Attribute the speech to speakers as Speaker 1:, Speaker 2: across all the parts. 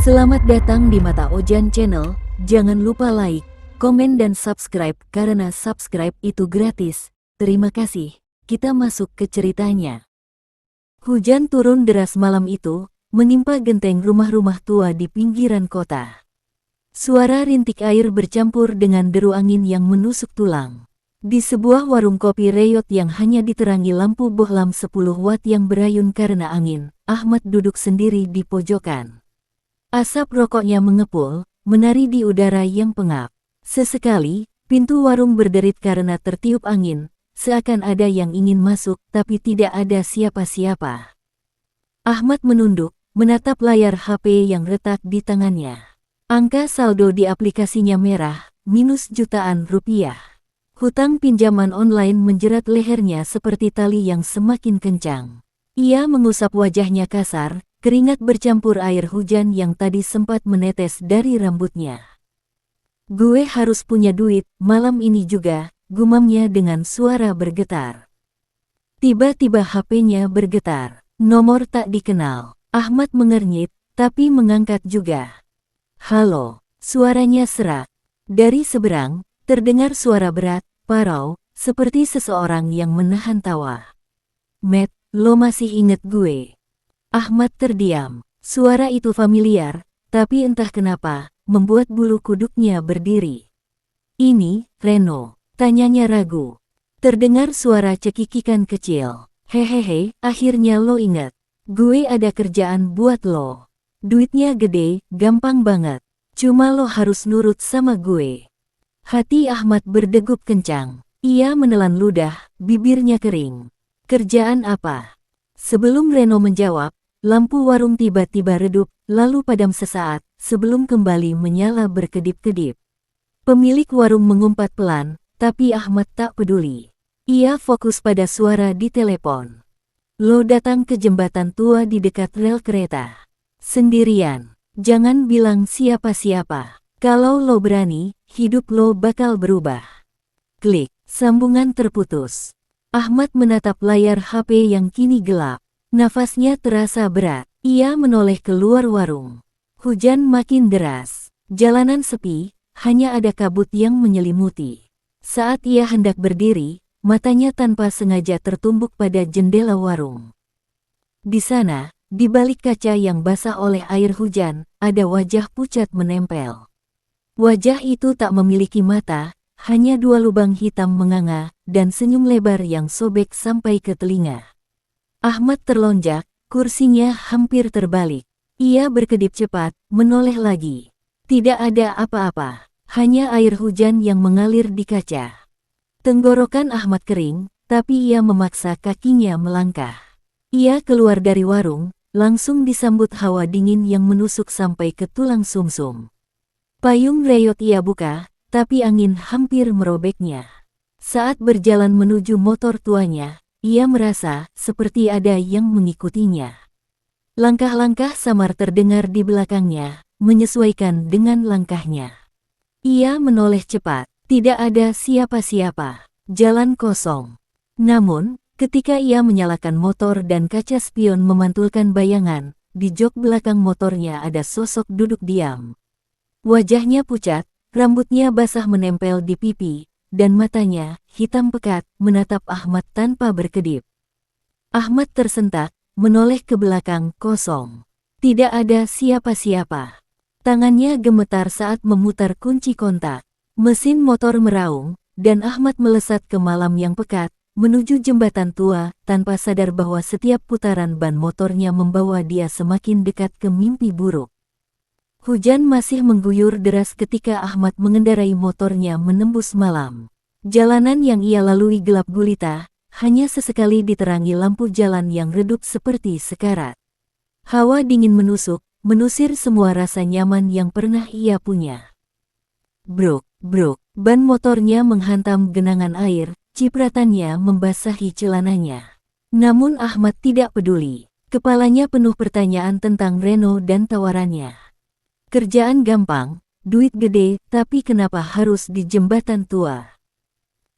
Speaker 1: Selamat datang di Mata Ojan Channel, jangan lupa like, komen dan subscribe karena subscribe itu gratis. Terima kasih, kita masuk ke ceritanya. Hujan turun deras malam itu, menimpa genteng rumah-rumah tua di pinggiran kota. Suara rintik air bercampur dengan deru angin yang menusuk tulang. Di sebuah warung kopi reyot yang hanya diterangi lampu bohlam 10 watt yang berayun karena angin, Ahmad duduk sendiri di pojokan. Asap rokoknya mengepul, menari di udara yang pengap. Sesekali, pintu warung berderit karena tertiup angin, seakan ada yang ingin masuk tapi tidak ada siapa-siapa. Ahmad menunduk, menatap layar HP yang retak di tangannya. Angka saldo di aplikasinya merah, minus jutaan rupiah. Hutang pinjaman online menjerat lehernya seperti tali yang semakin kencang. Ia mengusap wajahnya kasar, keringat bercampur air hujan yang tadi sempat menetes dari rambutnya. "Gue harus punya duit, malam ini juga," gumamnya dengan suara bergetar. Tiba-tiba HP-nya bergetar. Nomor tak dikenal. Ahmad mengernyit, tapi mengangkat juga. "Halo," suaranya serak. Dari seberang, terdengar suara berat, parau, seperti seseorang yang menahan tawa. "Matt, lo masih inget gue?" Ahmad terdiam. Suara itu familiar, tapi entah kenapa, membuat bulu kuduknya berdiri. "Ini, Reno?" tanyanya ragu. Terdengar suara cekikikan kecil. "Hehehe, akhirnya lo ingat. Gue ada kerjaan buat lo. Duitnya gede, gampang banget. Cuma lo harus nurut sama gue." Hati Ahmad berdegup kencang. Ia menelan ludah, bibirnya kering. "Kerjaan apa?" Sebelum Reno menjawab, lampu warung tiba-tiba redup, lalu padam sesaat, sebelum kembali menyala berkedip-kedip. Pemilik warung mengumpat pelan, tapi Ahmad tak peduli. Ia fokus pada suara di telepon. "Lo datang ke jembatan tua di dekat rel kereta. Sendirian. Jangan bilang siapa-siapa. Kalau lo berani, hidup lo bakal berubah." Klik, sambungan terputus. Ahmad menatap layar HP yang kini gelap. Nafasnya terasa berat. Ia menoleh keluar warung. Hujan makin deras. Jalanan sepi, hanya ada kabut yang menyelimuti. Saat ia hendak berdiri, matanya tanpa sengaja tertumbuk pada jendela warung. Di sana, di balik kaca yang basah oleh air hujan, ada wajah pucat menempel. Wajah itu tak memiliki mata, hanya 2 lubang hitam menganga, dan senyum lebar yang sobek sampai ke telinga. Ahmad terlonjak, kursinya hampir terbalik. Ia berkedip cepat, menoleh lagi. Tidak ada apa-apa, hanya air hujan yang mengalir di kaca. Tenggorokan Ahmad kering, tapi ia memaksa kakinya melangkah. Ia keluar dari warung, langsung disambut hawa dingin yang menusuk sampai ke tulang sumsum. Payung reyot ia buka, tapi angin hampir merobeknya. Saat berjalan menuju motor tuanya, ia merasa seperti ada yang mengikutinya. Langkah-langkah samar terdengar di belakangnya, menyesuaikan dengan langkahnya. Ia menoleh cepat, tidak ada siapa-siapa, jalan kosong. Namun, ketika ia menyalakan motor dan kaca spion memantulkan bayangan, di jok belakang motornya ada sosok duduk diam. Wajahnya pucat, rambutnya basah menempel di pipi, dan matanya, hitam pekat, menatap Ahmad tanpa berkedip. Ahmad tersentak, menoleh ke belakang, kosong. Tidak ada siapa-siapa. Tangannya gemetar saat memutar kunci kontak. Mesin motor meraung, dan Ahmad melesat ke malam yang pekat, menuju jembatan tua, tanpa sadar bahwa setiap putaran ban motornya membawa dia semakin dekat ke mimpi buruk. Hujan masih mengguyur deras ketika Ahmad mengendarai motornya menembus malam. Jalanan yang ia lalui gelap gulita, hanya sesekali diterangi lampu jalan yang redup seperti sekarat. Hawa dingin menusuk, menusir semua rasa nyaman yang pernah ia punya. Bruk, bruk, ban motornya menghantam genangan air, cipratannya membasahi celananya. Namun Ahmad tidak peduli. Kepalanya penuh pertanyaan tentang Reno dan tawarannya. Kerjaan gampang, duit gede, tapi kenapa harus di jembatan tua?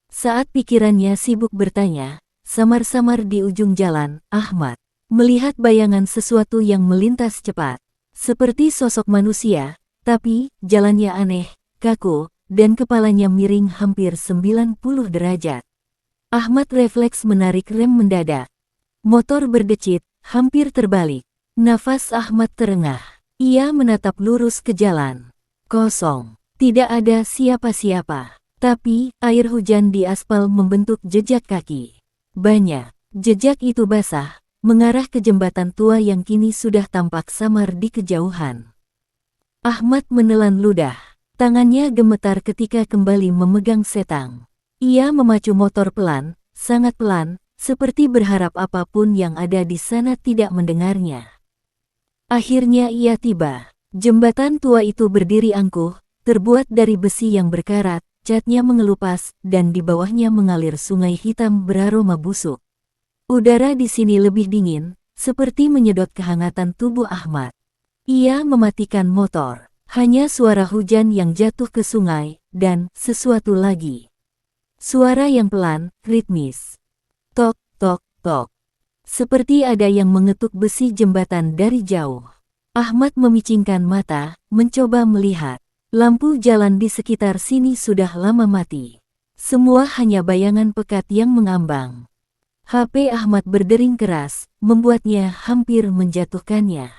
Speaker 1: Saat pikirannya sibuk bertanya, samar-samar di ujung jalan, Ahmad melihat bayangan sesuatu yang melintas cepat. Seperti sosok manusia, tapi jalannya aneh, kaku, dan kepalanya miring hampir 90 derajat. Ahmad refleks menarik rem mendadak. Motor berdecit, hampir terbalik. Nafas Ahmad terengah. Ia menatap lurus ke jalan. Kosong. Tidak ada siapa-siapa. Tapi, air hujan di aspal membentuk jejak kaki. Banyak. Jejak itu basah, mengarah ke jembatan tua yang kini sudah tampak samar di kejauhan. Ahmad menelan ludah. Tangannya gemetar ketika kembali memegang setang. Ia memacu motor pelan, sangat pelan, seperti berharap apapun yang ada di sana tidak mendengarnya. Akhirnya ia tiba. Jembatan tua itu berdiri angkuh, terbuat dari besi yang berkarat, catnya mengelupas, dan di bawahnya mengalir sungai hitam beraroma busuk. Udara di sini lebih dingin, seperti menyedot kehangatan tubuh Ahmad. Ia mematikan motor. Hanya suara hujan yang jatuh ke sungai, dan sesuatu lagi. Suara yang pelan, ritmis. Tok, tok, tok. Seperti ada yang mengetuk besi jembatan dari jauh. Ahmad memicingkan mata, mencoba melihat. Lampu jalan di sekitar sini sudah lama mati. Semua hanya bayangan pekat yang mengambang. HP Ahmad berdering keras, membuatnya hampir menjatuhkannya.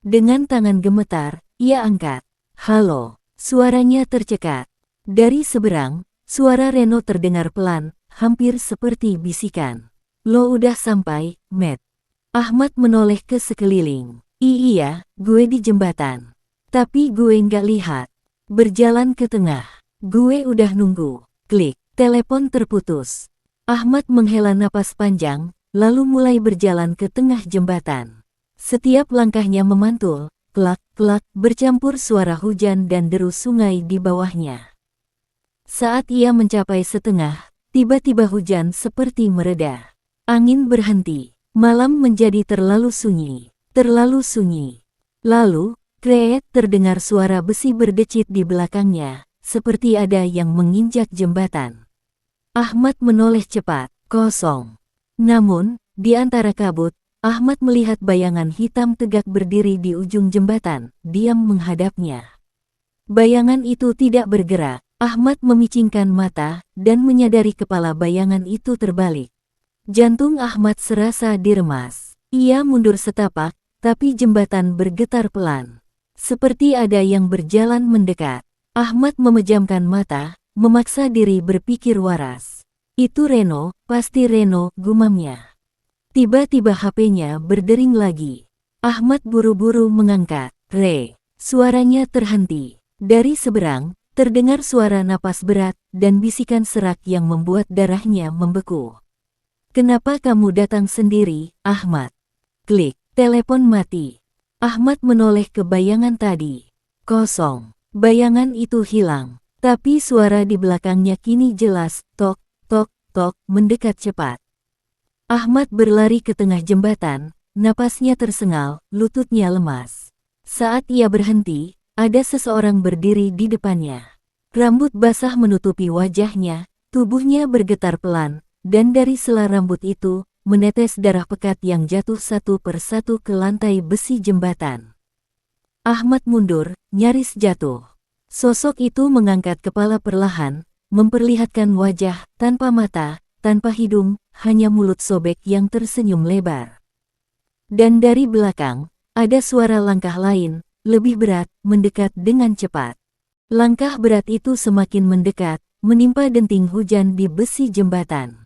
Speaker 1: Dengan tangan gemetar, ia angkat. Halo, suaranya tercekat. Dari seberang, suara Reno terdengar pelan, hampir seperti bisikan. Lo udah sampai, Matt. Ahmad menoleh ke sekeliling. Iya, gue di jembatan. Tapi gue nggak lihat. Berjalan ke tengah. Gue udah nunggu. Klik, telepon terputus. Ahmad menghela napas panjang, lalu mulai berjalan ke tengah jembatan. Setiap langkahnya memantul. Klak-klak bercampur suara hujan dan deru sungai di bawahnya. Saat ia mencapai setengah, tiba-tiba hujan seperti mereda. Angin berhenti. Malam menjadi terlalu sunyi. Terlalu sunyi. Lalu, kreet terdengar suara besi berdecit di belakangnya, seperti ada yang menginjak jembatan. Ahmad menoleh cepat. Kosong. Namun, di antara kabut, Ahmad melihat bayangan hitam tegak berdiri di ujung jembatan, diam menghadapnya. Bayangan itu tidak bergerak. Ahmad memicingkan mata, dan menyadari kepala bayangan itu terbalik. Jantung Ahmad serasa diremas. Ia mundur setapak, tapi jembatan bergetar pelan. Seperti ada yang berjalan mendekat. Ahmad memejamkan mata, memaksa diri berpikir waras. Itu Reno, pasti Reno, gumamnya. Tiba-tiba HP-nya berdering lagi. Ahmad buru-buru mengangkat. Suaranya terhenti. Dari seberang, terdengar suara napas berat dan bisikan serak yang membuat darahnya membeku. Kenapa kamu datang sendiri, Ahmad? Klik, telepon mati. Ahmad menoleh ke bayangan tadi. Kosong. Bayangan itu hilang. Tapi suara di belakangnya kini jelas, tok, tok, tok, mendekat cepat. Ahmad berlari ke tengah jembatan, napasnya tersengal, lututnya lemas. Saat ia berhenti, ada seseorang berdiri di depannya. Rambut basah menutupi wajahnya, tubuhnya bergetar pelan, dan dari sela rambut itu, menetes darah pekat yang jatuh satu persatu ke lantai besi jembatan. Ahmad mundur, nyaris jatuh. Sosok itu mengangkat kepala perlahan, memperlihatkan wajah tanpa mata, tanpa hidung, hanya mulut sobek yang tersenyum lebar. Dan dari belakang, ada suara langkah lain, lebih berat, mendekat dengan cepat. Langkah berat itu semakin mendekat, menimpa denting hujan di besi jembatan.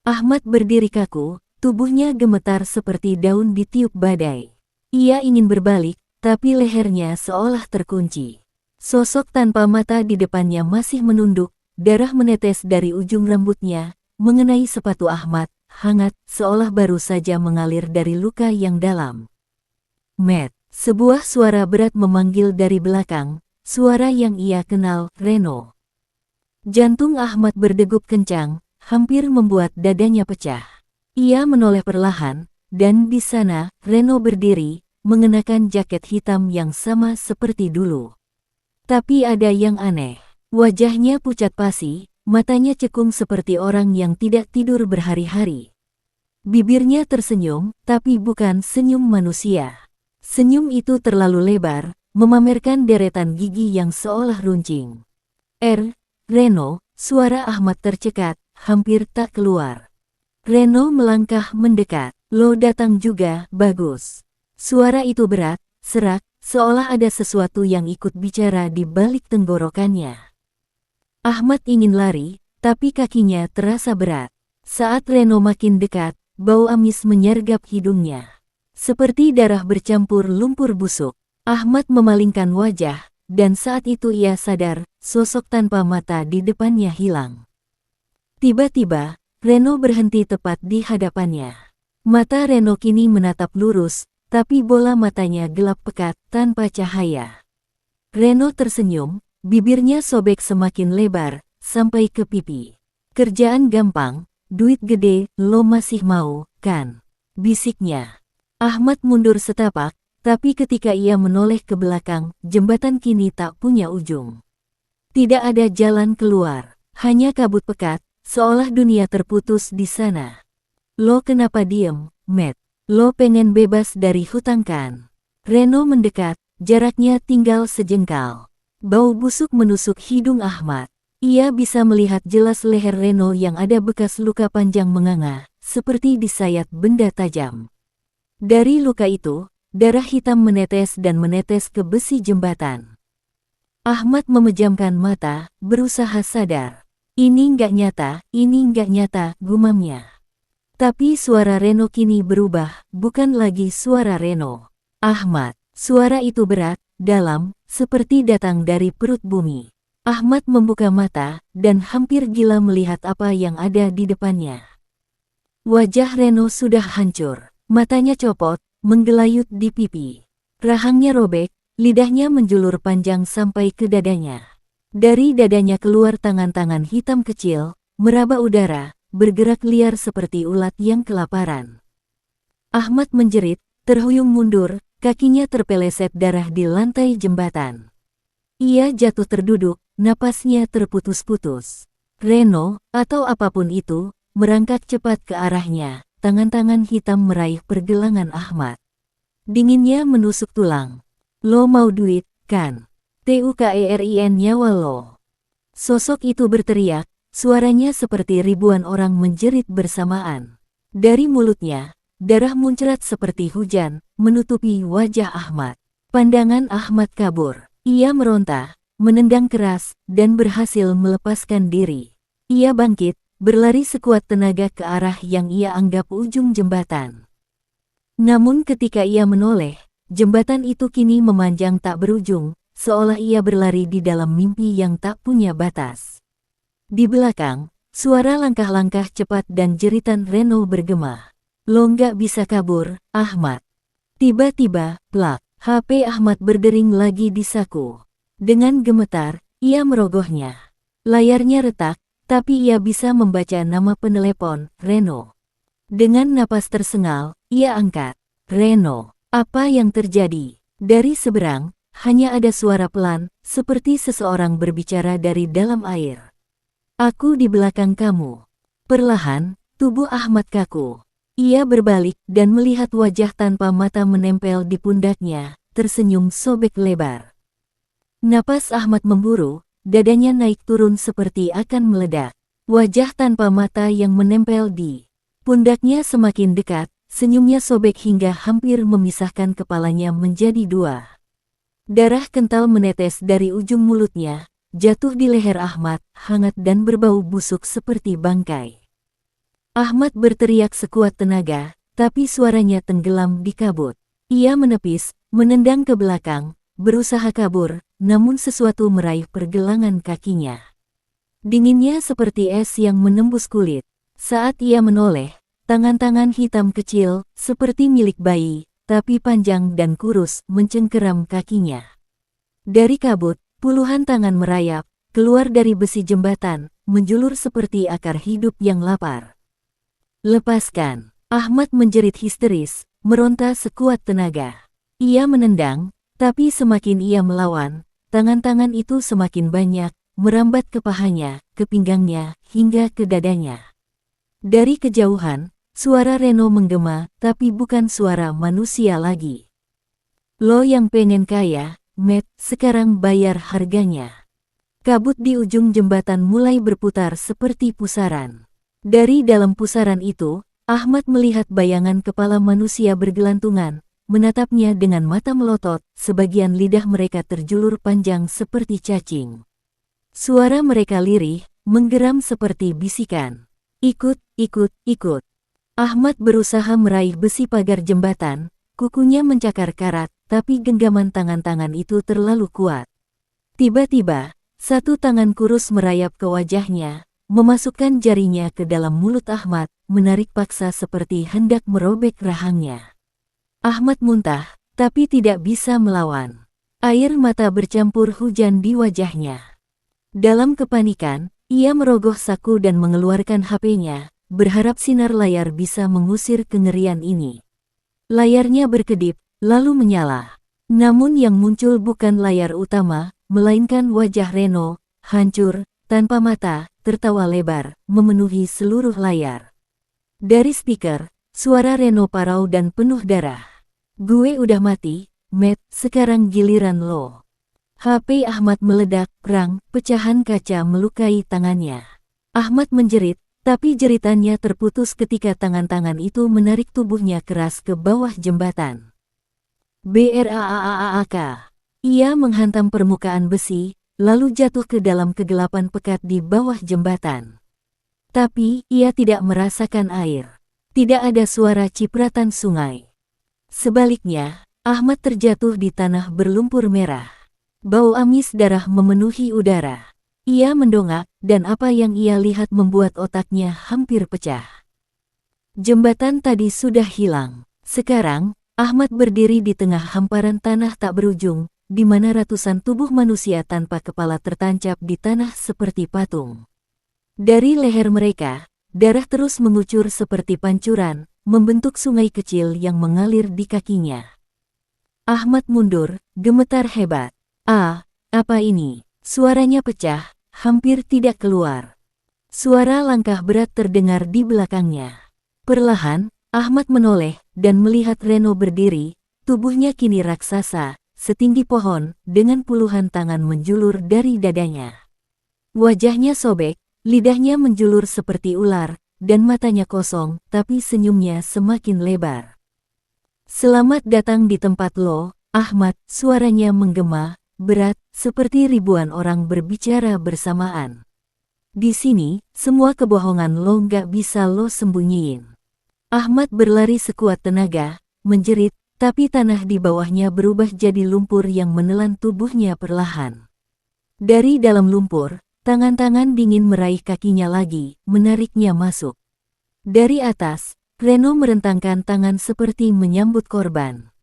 Speaker 1: Ahmad berdiri kaku, tubuhnya gemetar seperti daun ditiup badai. Ia ingin berbalik, tapi lehernya seolah terkunci. Sosok tanpa mata di depannya masih menunduk, darah menetes dari ujung rambutnya, mengenai sepatu Ahmad, hangat, seolah baru saja mengalir dari luka yang dalam. Matt, sebuah suara berat memanggil dari belakang, suara yang ia kenal, Reno. Jantung Ahmad berdegup kencang, hampir membuat dadanya pecah. Ia menoleh perlahan, dan di sana, Reno berdiri, mengenakan jaket hitam yang sama seperti dulu. Tapi ada yang aneh. Wajahnya pucat pasi, matanya cekung seperti orang yang tidak tidur berhari-hari. Bibirnya tersenyum, tapi bukan senyum manusia. Senyum itu terlalu lebar, memamerkan deretan gigi yang seolah runcing. Reno, suara Ahmad tercekat, hampir tak keluar. Reno melangkah mendekat. Lo datang juga, bagus. Suara itu berat, serak, seolah ada sesuatu yang ikut bicara di balik tenggorokannya. Ahmad ingin lari, tapi kakinya terasa berat. Saat Reno makin dekat, bau amis menyergap hidungnya. Seperti darah bercampur lumpur busuk. Ahmad memalingkan wajah, dan saat itu ia sadar, sosok tanpa mata di depannya hilang. Tiba-tiba, Reno berhenti tepat di hadapannya. Mata Reno kini menatap lurus, tapi bola matanya gelap pekat, tanpa cahaya. Reno tersenyum, bibirnya sobek semakin lebar, sampai ke pipi. Kerjaan gampang, duit gede, lo masih mau, kan? Bisiknya. Ahmad mundur setapak, tapi ketika ia menoleh ke belakang, jembatan kini tak punya ujung. Tidak ada jalan keluar, hanya kabut pekat, seolah dunia terputus di sana. Lo kenapa diem, Matt? Lo pengen bebas dari hutang kan? Reno mendekat, jaraknya tinggal sejengkal. Bau busuk menusuk hidung Ahmad. Ia bisa melihat jelas leher Reno yang ada bekas luka panjang menganga, seperti disayat benda tajam. Dari luka itu, darah hitam menetes dan menetes ke besi jembatan. Ahmad memejamkan mata, berusaha sadar. Ini nggak nyata, gumamnya. Tapi suara Reno kini berubah, bukan lagi suara Reno. Ahmad, suara itu berat, dalam, seperti datang dari perut bumi. Ahmad membuka mata, dan hampir gila melihat apa yang ada di depannya. Wajah Reno sudah hancur. Matanya copot, menggelayut di pipi. Rahangnya robek, lidahnya menjulur panjang sampai ke dadanya. Dari dadanya keluar tangan-tangan hitam kecil, meraba udara, bergerak liar seperti ulat yang kelaparan. Ahmad menjerit, terhuyung mundur, kakinya terpeleset darah di lantai jembatan. Ia jatuh terduduk, napasnya terputus-putus. Reno, atau apapun itu, merangkak cepat ke arahnya. Tangan-tangan hitam meraih pergelangan Ahmad. Dinginnya menusuk tulang. Lo mau duit, kan? TUKERIN nyawa lo. Sosok itu berteriak, suaranya seperti ribuan orang menjerit bersamaan. Dari mulutnya, darah muncrat seperti hujan, menutupi wajah Ahmad. Pandangan Ahmad kabur. Ia meronta, menendang keras, dan berhasil melepaskan diri. Ia bangkit, berlari sekuat tenaga ke arah yang ia anggap ujung jembatan. Namun ketika ia menoleh, jembatan itu kini memanjang tak berujung, seolah ia berlari di dalam mimpi yang tak punya batas. Di belakang, suara langkah-langkah cepat dan jeritan Reno bergema. Lo nggak bisa kabur, Ahmad. Tiba-tiba, plak, HP Ahmad berdering lagi di saku. Dengan gemetar, ia merogohnya. Layarnya retak, tapi ia bisa membaca nama penelepon, Reno. Dengan napas tersengal, ia angkat. Reno, apa yang terjadi? Dari seberang, hanya ada suara pelan, seperti seseorang berbicara dari dalam air. Aku di belakang kamu. Perlahan, tubuh Ahmad kaku. Ia berbalik dan melihat wajah tanpa mata menempel di pundaknya, tersenyum sobek lebar. Napas Ahmad memburu. Dadanya naik turun seperti akan meledak. Wajah tanpa mata yang menempel di pundaknya semakin dekat, senyumnya sobek hingga hampir memisahkan kepalanya menjadi dua. Darah kental menetes dari ujung mulutnya, jatuh di leher Ahmad, hangat dan berbau busuk seperti bangkai. Ahmad berteriak sekuat tenaga, tapi suaranya tenggelam di kabut. Ia menepis, menendang ke belakang, berusaha kabur, namun sesuatu meraih pergelangan kakinya. Dinginnya seperti es yang menembus kulit. Saat ia menoleh, tangan-tangan hitam kecil, seperti milik bayi, tapi panjang dan kurus, mencengkeram kakinya. Dari kabut, puluhan tangan merayap, keluar dari besi jembatan, menjulur seperti akar hidup yang lapar. Lepaskan! Ahmad menjerit histeris, meronta sekuat tenaga. Ia menendang, tapi semakin ia melawan, tangan-tangan itu semakin banyak, merambat ke pahanya, ke pinggangnya, hingga ke dadanya. Dari kejauhan, suara Reno menggema, tapi bukan suara manusia lagi. Lo yang pengen kaya, Matt, sekarang bayar harganya. Kabut di ujung jembatan mulai berputar seperti pusaran. Dari dalam pusaran itu, Ahmad melihat bayangan kepala manusia bergelantungan, menatapnya dengan mata melotot, sebagian lidah mereka terjulur panjang seperti cacing. Suara mereka lirih, menggeram seperti bisikan. Ikut, ikut, ikut. Ahmad berusaha meraih besi pagar jembatan, kukunya mencakar karat, tapi genggaman tangan-tangan itu terlalu kuat. Tiba-tiba, satu tangan kurus merayap ke wajahnya, memasukkan jarinya ke dalam mulut Ahmad, menarik paksa seperti hendak merobek rahangnya. Ahmad muntah, tapi tidak bisa melawan. Air mata bercampur hujan di wajahnya. Dalam kepanikan, ia merogoh saku dan mengeluarkan HP-nya, berharap sinar layar bisa mengusir kengerian ini. Layarnya berkedip, lalu menyala. Namun yang muncul bukan layar utama, melainkan wajah Reno, hancur, tanpa mata, tertawa lebar, memenuhi seluruh layar. Dari speaker, suara Reno parau dan penuh darah. Gue udah mati, Matt, sekarang giliran lo. HP Ahmad meledak, prang, pecahan kaca melukai tangannya. Ahmad menjerit, tapi jeritannya terputus ketika tangan-tangan itu menarik tubuhnya keras ke bawah jembatan. Braaaaak. Ia menghantam permukaan besi, lalu jatuh ke dalam kegelapan pekat di bawah jembatan. Tapi, ia tidak merasakan air. Tidak ada suara cipratan sungai. Sebaliknya, Ahmad terjatuh di tanah berlumpur merah. Bau amis darah memenuhi udara. Ia mendongak, dan apa yang ia lihat membuat otaknya hampir pecah. Jembatan tadi sudah hilang. Sekarang, Ahmad berdiri di tengah hamparan tanah tak berujung, di mana ratusan tubuh manusia tanpa kepala tertancap di tanah seperti patung. Dari leher mereka, darah terus mengucur seperti pancuran, membentuk sungai kecil yang mengalir di kakinya. Ahmad mundur, gemetar hebat. Apa ini? Suaranya pecah, hampir tidak keluar. Suara langkah berat terdengar di belakangnya. Perlahan, Ahmad menoleh dan melihat Reno berdiri, tubuhnya kini raksasa, setinggi pohon, dengan puluhan tangan menjulur dari dadanya. Wajahnya sobek, lidahnya menjulur seperti ular, dan matanya kosong, tapi senyumnya semakin lebar. Selamat datang di tempat lo, Ahmad, suaranya menggema, berat, seperti ribuan orang berbicara bersamaan. Di sini, semua kebohongan lo nggak bisa lo sembunyiin. Ahmad berlari sekuat tenaga, menjerit, tapi tanah di bawahnya berubah jadi lumpur yang menelan tubuhnya perlahan. Dari dalam lumpur, tangan-tangan dingin meraih kakinya lagi, menariknya masuk. Dari atas, Reno merentangkan tangan seperti menyambut korban.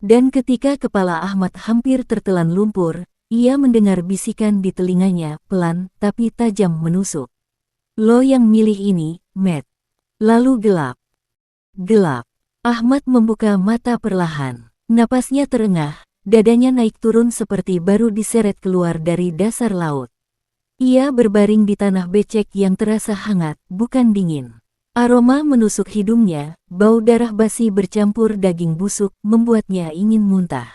Speaker 1: Dan ketika kepala Ahmad hampir tertelan lumpur, ia mendengar bisikan di telinganya, pelan tapi tajam menusuk. Lo yang milih ini, Matt. Lalu gelap. Gelap. Ahmad membuka mata perlahan. Napasnya terengah, dadanya naik turun seperti baru diseret keluar dari dasar laut. Ia berbaring di tanah becek yang terasa hangat, bukan dingin. Aroma menusuk hidungnya, bau darah basi bercampur daging busuk membuatnya ingin muntah.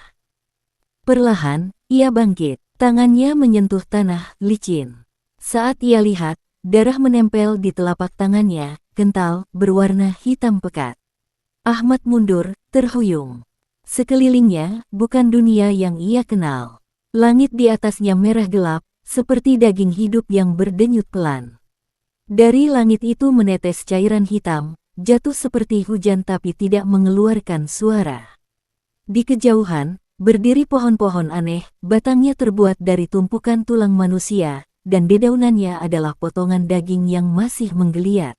Speaker 1: Perlahan, ia bangkit, tangannya menyentuh tanah licin. Saat ia lihat, darah menempel di telapak tangannya, kental, berwarna hitam pekat. Ahmad mundur, terhuyung. Sekelilingnya, bukan dunia yang ia kenal. Langit di atasnya merah gelap, seperti daging hidup yang berdenyut pelan. Dari langit itu menetes cairan hitam, jatuh seperti hujan tapi tidak mengeluarkan suara. Di kejauhan, berdiri pohon-pohon aneh, batangnya terbuat dari tumpukan tulang manusia, dan dedaunannya adalah potongan daging yang masih menggeliat.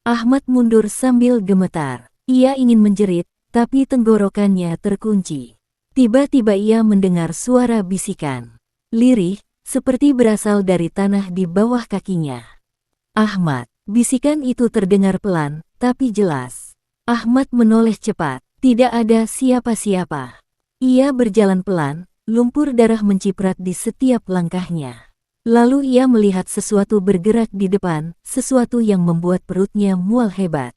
Speaker 1: Ahmad mundur sambil gemetar. Ia ingin menjerit, tapi tenggorokannya terkunci. Tiba-tiba ia mendengar suara bisikan. Lirih, seperti berasal dari tanah di bawah kakinya. Ahmad, bisikan itu terdengar pelan, tapi jelas. Ahmad menoleh cepat, tidak ada siapa-siapa. Ia berjalan pelan, lumpur darah menciprat di setiap langkahnya. Lalu ia melihat sesuatu bergerak di depan, sesuatu yang membuat perutnya mual hebat.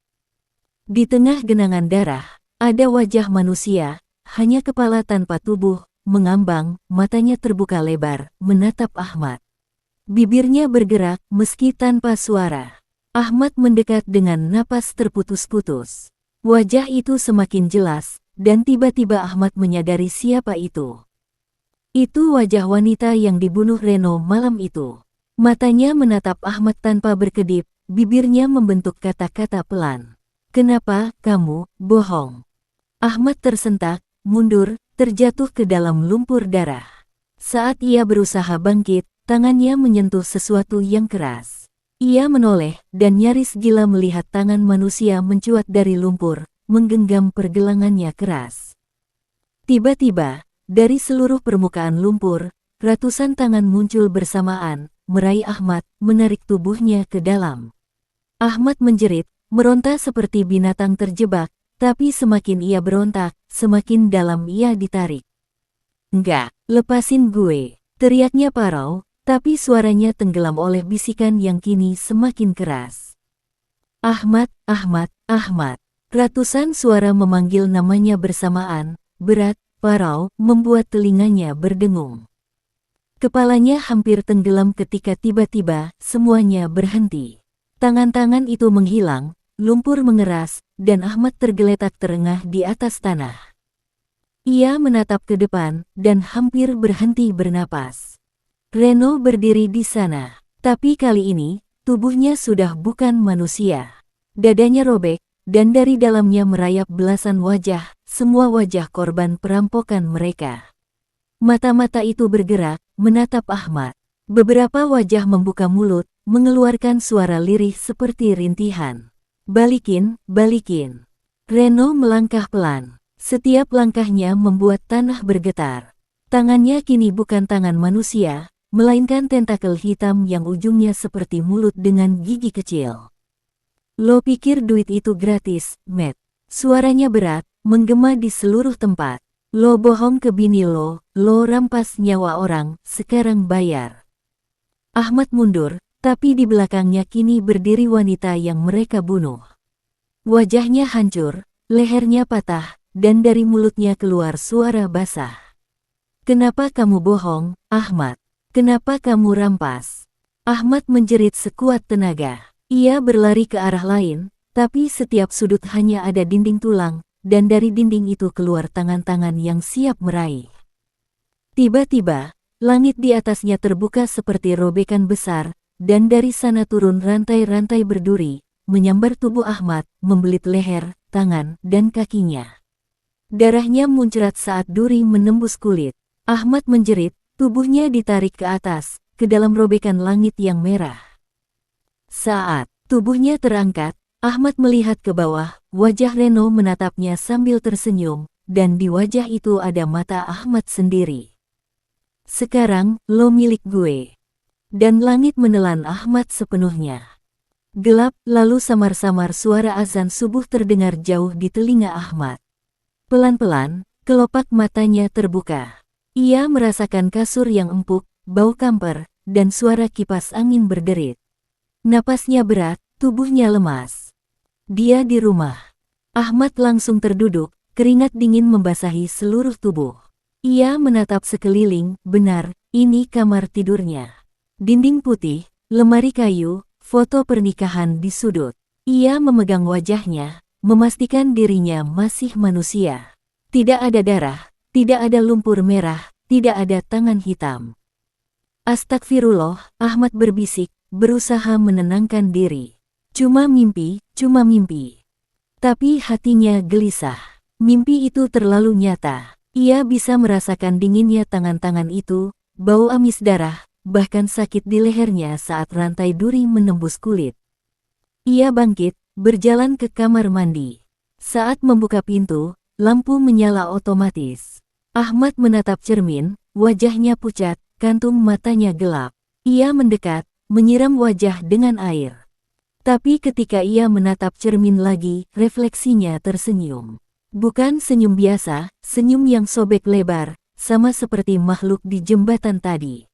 Speaker 1: Di tengah genangan darah, ada wajah manusia, hanya kepala tanpa tubuh, mengambang, matanya terbuka lebar, menatap Ahmad. Bibirnya bergerak meski tanpa suara. Ahmad mendekat dengan napas terputus-putus. Wajah itu semakin jelas, dan tiba-tiba Ahmad menyadari siapa itu. Itu wajah wanita yang dibunuh Reno malam itu. Matanya menatap Ahmad tanpa berkedip, bibirnya membentuk kata-kata pelan. Kenapa kamu bohong? Ahmad tersentak, mundur, terjatuh ke dalam lumpur darah. Saat ia berusaha bangkit, tangannya menyentuh sesuatu yang keras. Ia menoleh dan nyaris gila melihat tangan manusia mencuat dari lumpur, menggenggam pergelangannya keras. Tiba-tiba, dari seluruh permukaan lumpur, ratusan tangan muncul bersamaan, meraih Ahmad, menarik tubuhnya ke dalam. Ahmad menjerit, meronta seperti binatang terjebak, tapi semakin ia berontak, semakin dalam ia ditarik. Enggak, lepasin gue, teriaknya parau, tapi suaranya tenggelam oleh bisikan yang kini semakin keras. Ahmad, Ahmad, Ahmad. Ratusan suara memanggil namanya bersamaan, berat, parau, membuat telinganya berdengung. Kepalanya hampir tenggelam ketika tiba-tiba semuanya berhenti. Tangan-tangan itu menghilang, lumpur mengeras, dan Ahmad tergeletak terengah di atas tanah. Ia menatap ke depan, dan hampir berhenti bernapas. Reno berdiri di sana, tapi kali ini, tubuhnya sudah bukan manusia. Dadanya robek, dan dari dalamnya merayap belasan wajah, semua wajah korban perampokan mereka. Mata-mata itu bergerak, menatap Ahmad. Beberapa wajah membuka mulut, mengeluarkan suara lirih seperti rintihan. Balikin, balikin. Reno melangkah pelan. Setiap langkahnya membuat tanah bergetar. Tangannya kini bukan tangan manusia, melainkan tentakel hitam yang ujungnya seperti mulut dengan gigi kecil. Lo pikir duit itu gratis, Matt? Suaranya berat, menggema di seluruh tempat. Lo bohong ke bini lo rampas nyawa orang, sekarang bayar. Ahmad mundur, tapi di belakangnya kini berdiri wanita yang mereka bunuh. Wajahnya hancur, lehernya patah, dan dari mulutnya keluar suara basah. Kenapa kamu bohong, Ahmad? Kenapa kamu rampas? Ahmad menjerit sekuat tenaga. Ia berlari ke arah lain, tapi setiap sudut hanya ada dinding tulang, dan dari dinding itu keluar tangan-tangan yang siap meraih. Tiba-tiba, langit di atasnya terbuka seperti robekan besar, dan dari sana turun rantai-rantai berduri, menyambar tubuh Ahmad, membelit leher, tangan, dan kakinya. Darahnya muncrat saat duri menembus kulit. Ahmad menjerit, tubuhnya ditarik ke atas, ke dalam robekan langit yang merah. Saat tubuhnya terangkat, Ahmad melihat ke bawah, wajah Reno menatapnya sambil tersenyum, dan di wajah itu ada mata Ahmad sendiri. Sekarang, lo milik gue. Dan langit menelan Ahmad sepenuhnya. Gelap, lalu samar-samar suara azan subuh terdengar jauh di telinga Ahmad. Pelan-pelan, kelopak matanya terbuka. Ia merasakan kasur yang empuk, bau kamper, dan suara kipas angin berderit. Napasnya berat, tubuhnya lemas. Dia di rumah. Ahmad langsung terduduk, keringat dingin membasahi seluruh tubuh. Ia menatap sekeliling, benar, ini kamar tidurnya. Dinding putih, lemari kayu, foto pernikahan di sudut. Ia memegang wajahnya, memastikan dirinya masih manusia. Tidak ada darah. Tidak ada lumpur merah, tidak ada tangan hitam. Astagfirullah, Ahmad berbisik, berusaha menenangkan diri. Cuma mimpi, cuma mimpi. Tapi hatinya gelisah. Mimpi itu terlalu nyata. Ia bisa merasakan dinginnya tangan-tangan itu, bau amis darah, bahkan sakit di lehernya saat rantai duri menembus kulit. Ia bangkit, berjalan ke kamar mandi. Saat membuka pintu, lampu menyala otomatis. Ahmad menatap cermin, wajahnya pucat, kantung matanya gelap. Ia mendekat, menyiram wajah dengan air. Tapi ketika ia menatap cermin lagi, refleksinya tersenyum. Bukan senyum biasa, senyum yang sobek lebar, sama seperti makhluk di jembatan tadi.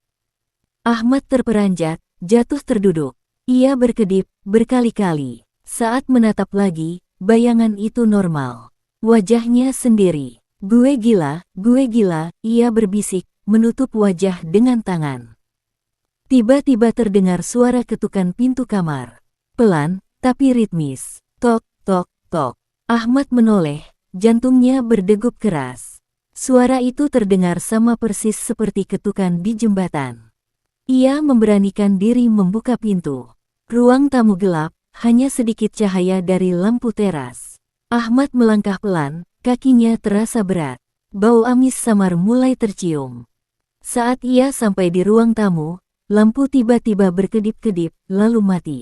Speaker 1: Ahmad terperanjat, jatuh terduduk. Ia berkedip, berkali-kali. Saat menatap lagi, bayangan itu normal. Wajahnya sendiri. gue gila, ia berbisik, menutup wajah dengan tangan. Tiba-tiba terdengar suara ketukan pintu kamar. Pelan, tapi ritmis. Tok, tok, tok. Ahmad menoleh, jantungnya berdegup keras. Suara itu terdengar sama persis seperti ketukan di jembatan. Ia memberanikan diri membuka pintu. Ruang tamu gelap, hanya sedikit cahaya dari lampu teras. Ahmad melangkah pelan, kakinya terasa berat. Bau amis samar mulai tercium. Saat ia sampai di ruang tamu, lampu tiba-tiba berkedip-kedip, lalu mati.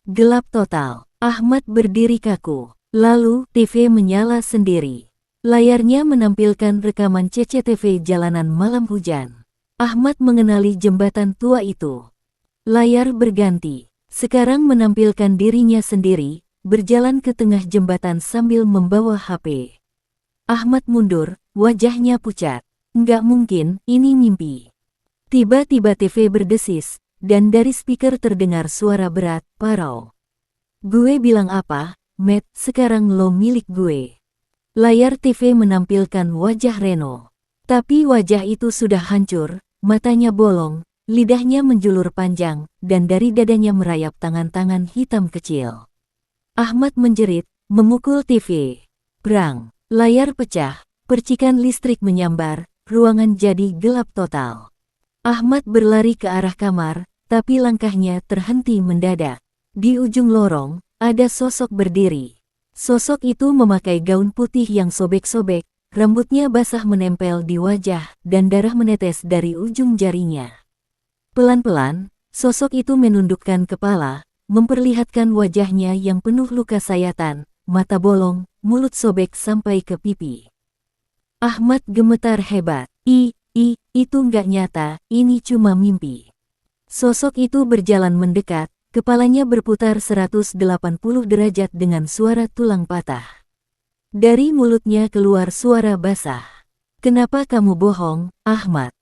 Speaker 1: Gelap total. Ahmad berdiri kaku. Lalu, TV menyala sendiri. Layarnya menampilkan rekaman CCTV jalanan malam hujan. Ahmad mengenali jembatan tua itu. Layar berganti. Sekarang menampilkan dirinya sendiri, berjalan ke tengah jembatan sambil membawa HP. Ahmad mundur, wajahnya pucat. Nggak mungkin, ini mimpi. Tiba-tiba TV berdesis, dan dari speaker terdengar suara berat, parau. Gue bilang apa, Matt, sekarang lo milik gue. Layar TV menampilkan wajah Reno. Tapi wajah itu sudah hancur, matanya bolong, lidahnya menjulur panjang, dan dari dadanya merayap tangan-tangan hitam kecil. Ahmad menjerit, memukul TV. Brang, layar pecah, percikan listrik menyambar, ruangan jadi gelap total. Ahmad berlari ke arah kamar, tapi langkahnya terhenti mendadak. Di ujung lorong, ada sosok berdiri. Sosok itu memakai gaun putih yang sobek-sobek, rambutnya basah menempel di wajah, dan darah menetes dari ujung jarinya. Pelan-pelan, sosok itu menundukkan kepala, memperlihatkan wajahnya yang penuh luka sayatan, mata bolong, mulut sobek sampai ke pipi. Ahmad gemetar hebat. Itu nggak nyata, ini cuma mimpi. Sosok itu berjalan mendekat, kepalanya berputar 180 derajat dengan suara tulang patah. Dari mulutnya keluar suara basah. Kenapa kamu bohong, Ahmad?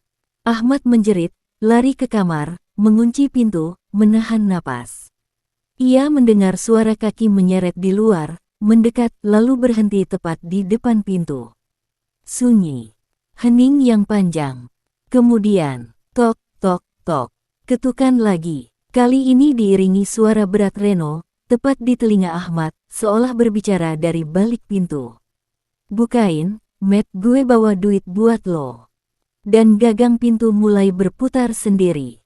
Speaker 1: Ahmad menjerit, lari ke kamar, mengunci pintu, menahan napas. Ia mendengar suara kaki menyeret di luar, mendekat lalu berhenti tepat di depan pintu. Sunyi. Hening yang panjang. Kemudian, tok, tok, tok. Ketukan lagi. Kali ini diiringi suara berat Reno, tepat di telinga Ahmad, seolah berbicara dari balik pintu. Bukain, Matt, gue bawa duit buat lo. Dan gagang pintu mulai berputar sendiri.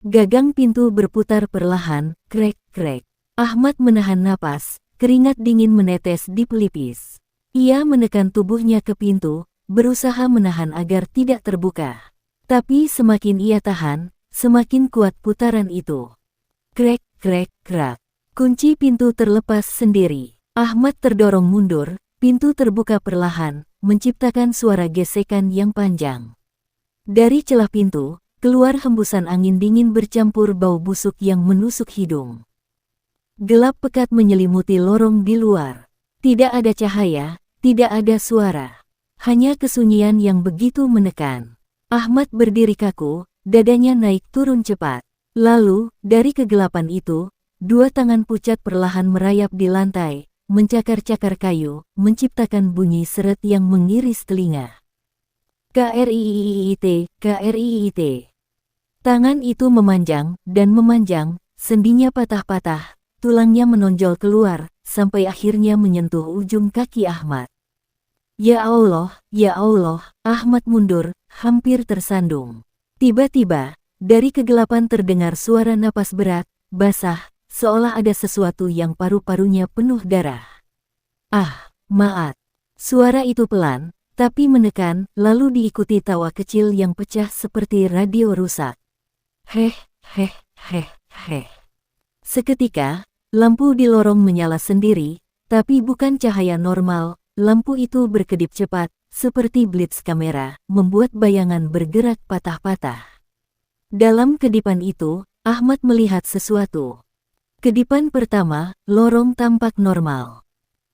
Speaker 1: Gagang pintu berputar perlahan, krek, krek. Ahmad menahan napas, keringat dingin menetes di pelipis. Ia menekan tubuhnya ke pintu, berusaha menahan agar tidak terbuka. Tapi semakin ia tahan, semakin kuat putaran itu. Krek, krek, krak. Kunci pintu terlepas sendiri. Ahmad terdorong mundur, pintu terbuka perlahan, menciptakan suara gesekan yang panjang. Dari celah pintu, keluar hembusan angin dingin bercampur bau busuk yang menusuk hidung. Gelap pekat menyelimuti lorong di luar. Tidak ada cahaya, tidak ada suara. Hanya kesunyian yang begitu menekan. Ahmad berdiri kaku, dadanya naik turun cepat. Lalu, dari kegelapan itu, dua tangan pucat perlahan merayap di lantai, mencakar-cakar kayu, menciptakan bunyi seret yang mengiris telinga. KRIIIT, KRIIT. Tangan itu memanjang, dan memanjang, sendinya patah-patah, tulangnya menonjol keluar, sampai akhirnya menyentuh ujung kaki Ahmad. Ya Allah, Ahmad mundur, hampir tersandung. Tiba-tiba, dari kegelapan terdengar suara napas berat, basah, seolah ada sesuatu yang paru-parunya penuh darah. Ah, maat. Suara itu pelan, tapi menekan, lalu diikuti tawa kecil yang pecah seperti radio rusak. Heh. Seketika, lampu di lorong menyala sendiri, tapi bukan cahaya normal. Lampu itu berkedip cepat, seperti blitz kamera, membuat bayangan bergerak patah-patah. Dalam kedipan itu, Ahmad melihat sesuatu. Kedipan pertama, lorong tampak normal.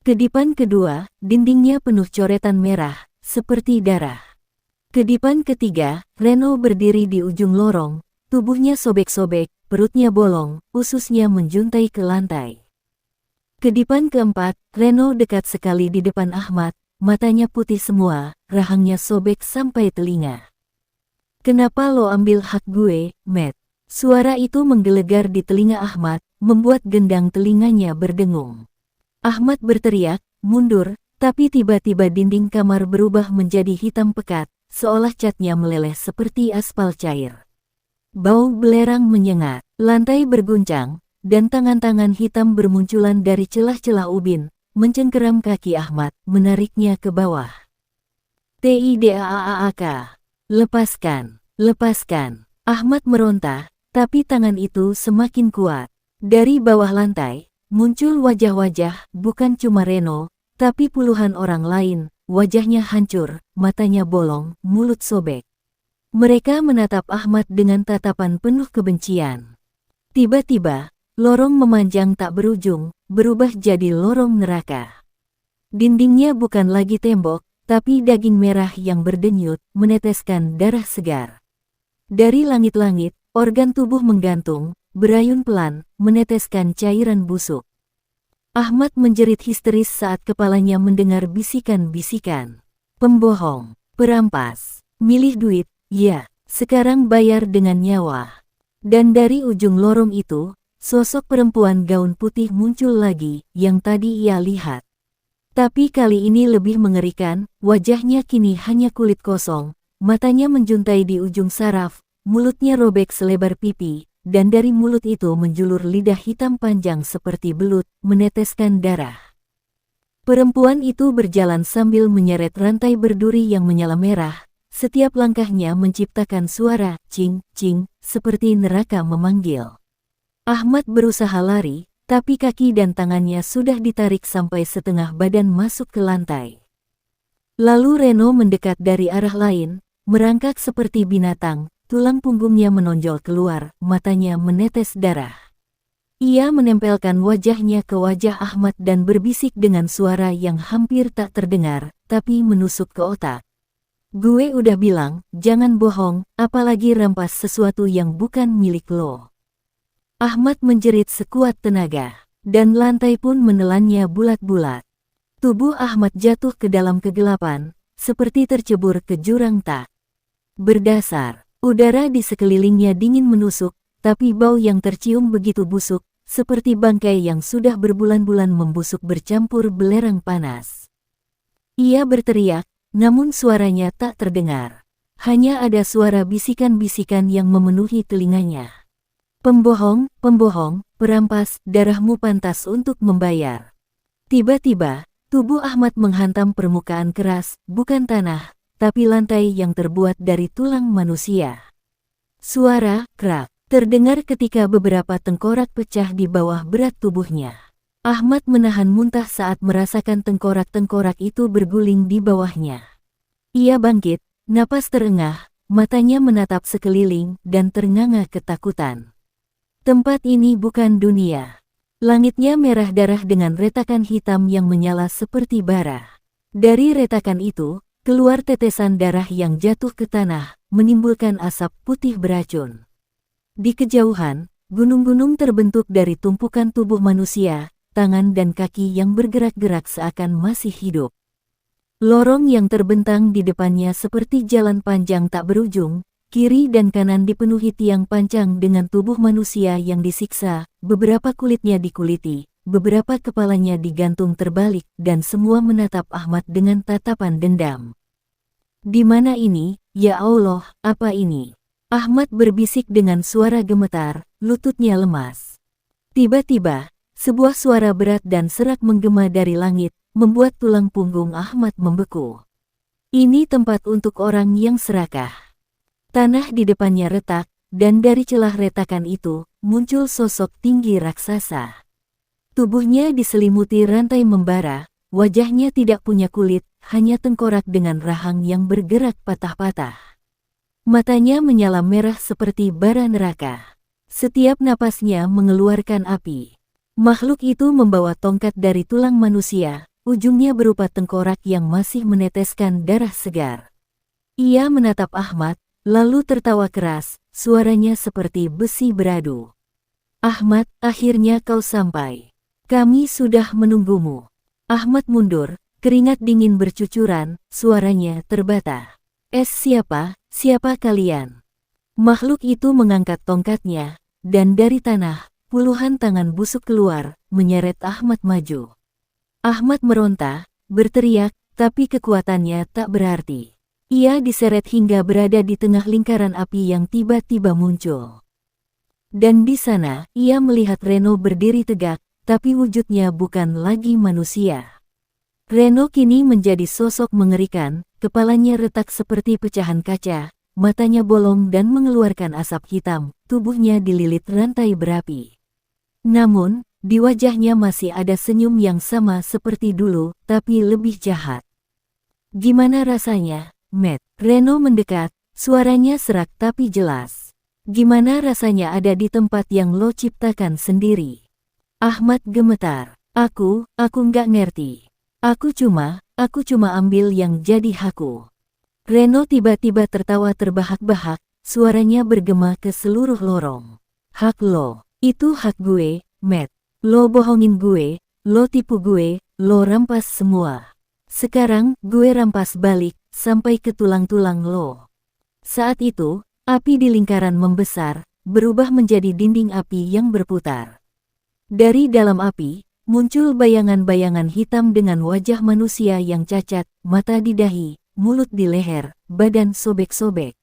Speaker 1: Kedipan kedua, dindingnya penuh coretan merah, seperti darah. Kedipan ketiga, Reno berdiri di ujung lorong, tubuhnya sobek-sobek, perutnya bolong, ususnya menjuntai ke lantai. Kedipan keempat, Reno dekat sekali di depan Ahmad, matanya putih semua, rahangnya sobek sampai telinga. "Kenapa lo ambil hak gue, Matt?" Suara itu menggelegar di telinga Ahmad, membuat gendang telinganya berdengung. Ahmad berteriak, mundur, tapi tiba-tiba dinding kamar berubah menjadi hitam pekat, seolah catnya meleleh seperti aspal cair. Bau belerang menyengat, lantai berguncang, dan tangan-tangan hitam bermunculan dari celah-celah ubin, mencengkeram kaki Ahmad, menariknya ke bawah. "Tidaaak, lepaskan, lepaskan." Ahmad meronta, tapi tangan itu semakin kuat. Dari bawah lantai, muncul wajah-wajah, bukan cuma Reno, tapi puluhan orang lain, wajahnya hancur, matanya bolong, mulut sobek. Mereka menatap Ahmad dengan tatapan penuh kebencian. Tiba-tiba, lorong memanjang tak berujung, berubah jadi lorong neraka. Dindingnya bukan lagi tembok, tapi daging merah yang berdenyut, meneteskan darah segar. Dari langit-langit, organ tubuh menggantung, berayun pelan, meneteskan cairan busuk. Ahmad menjerit histeris saat kepalanya mendengar bisikan-bisikan. "Pembohong, perampas, milih duit, ya, sekarang bayar dengan nyawa." Dan dari ujung lorong itu, sosok perempuan gaun putih muncul lagi, yang tadi ia lihat. Tapi kali ini lebih mengerikan, wajahnya kini hanya kulit kosong, matanya menjuntai di ujung saraf, mulutnya robek selebar pipi, dan dari mulut itu menjulur lidah hitam panjang seperti belut, meneteskan darah. Perempuan itu berjalan sambil menyeret rantai berduri yang menyala merah, setiap langkahnya menciptakan suara cing-cing, seperti neraka memanggil. Ahmad berusaha lari, tapi kaki dan tangannya sudah ditarik sampai setengah badan masuk ke lantai. Lalu Reno mendekat dari arah lain, merangkak seperti binatang, tulang punggungnya menonjol keluar, matanya menetes darah. Ia menempelkan wajahnya ke wajah Ahmad dan berbisik dengan suara yang hampir tak terdengar, tapi menusuk ke otak. "Gue udah bilang, jangan bohong, apalagi rampas sesuatu yang bukan milik lo." Ahmad menjerit sekuat tenaga, dan lantai pun menelannya bulat-bulat. Tubuh Ahmad jatuh ke dalam kegelapan, seperti tercebur ke jurang tak berdasar. Udara di sekelilingnya dingin menusuk, tapi bau yang tercium begitu busuk, seperti bangkai yang sudah berbulan-bulan membusuk bercampur belerang panas. Ia berteriak, namun suaranya tak terdengar. Hanya ada suara bisikan-bisikan yang memenuhi telinganya. "Pembohong, pembohong, perampas, darahmu pantas untuk membayar." Tiba-tiba, tubuh Ahmad menghantam permukaan keras, bukan tanah, tapi lantai yang terbuat dari tulang manusia. Suara krak terdengar ketika beberapa tengkorak pecah di bawah berat tubuhnya. Ahmad menahan muntah saat merasakan tengkorak-tengkorak itu berguling di bawahnya. Ia bangkit, napas terengah, matanya menatap sekeliling, dan ternganga ketakutan. Tempat ini bukan dunia. Langitnya merah darah dengan retakan hitam yang menyala seperti bara. Dari retakan itu, keluar tetesan darah yang jatuh ke tanah, menimbulkan asap putih beracun. Di kejauhan, gunung-gunung terbentuk dari tumpukan tubuh manusia, tangan dan kaki yang bergerak-gerak seakan masih hidup. Lorong yang terbentang di depannya seperti jalan panjang tak berujung, kiri dan kanan dipenuhi tiang pancang dengan tubuh manusia yang disiksa, beberapa kulitnya dikuliti, beberapa kepalanya digantung terbalik, dan semua menatap Ahmad dengan tatapan dendam. "Di mana ini, ya Allah, apa ini?" Ahmad berbisik dengan suara gemetar, lututnya lemas. Tiba-tiba, sebuah suara berat dan serak menggema dari langit, membuat tulang punggung Ahmad membeku. Ini tempat untuk orang yang serakah. Tanah di depannya retak, dan dari celah retakan itu, muncul sosok tinggi raksasa. Tubuhnya diselimuti rantai membara, wajahnya tidak punya kulit, hanya tengkorak dengan rahang yang bergerak patah-patah. Matanya menyala merah seperti bara neraka. Setiap napasnya mengeluarkan api. Makhluk itu membawa tongkat dari tulang manusia, ujungnya berupa tengkorak yang masih meneteskan darah segar. Ia menatap Ahmad, lalu tertawa keras, suaranya seperti besi beradu. "Ahmad, akhirnya kau sampai. Kami sudah menunggumu." Ahmad mundur, Keringat dingin bercucuran, suaranya terbata. Siapa kalian? Makhluk itu mengangkat tongkatnya, dan dari tanah, puluhan tangan busuk keluar, menyeret Ahmad maju. Ahmad meronta, berteriak, tapi kekuatannya tak berarti. Ia diseret hingga berada di tengah lingkaran api yang tiba-tiba muncul. Dan di sana, ia melihat Reno berdiri tegak, tapi wujudnya bukan lagi manusia. Reno kini menjadi sosok mengerikan, kepalanya retak seperti pecahan kaca, matanya bolong dan mengeluarkan asap hitam, tubuhnya dililit rantai berapi. Namun, di wajahnya masih ada senyum yang sama seperti dulu, tapi lebih jahat. Gimana rasanya, Matt? Reno mendekat, suaranya serak tapi jelas. Gimana rasanya ada di tempat yang lo ciptakan sendiri? Ahmad gemetar. Aku nggak ngerti. Aku cuma ambil yang jadi hakku. Reno tiba-tiba tertawa terbahak-bahak, suaranya bergema ke seluruh lorong. Hak lo, itu hak gue, Matt. Lo bohongin gue, lo tipu gue, lo rampas semua. Sekarang gue rampas balik, sampai ke tulang-tulang lo. Saat itu, api di lingkaran membesar, berubah menjadi dinding api yang berputar. Dari dalam api, muncul bayangan-bayangan hitam dengan wajah manusia yang cacat, mata di dahi, mulut di leher, badan sobek-sobek.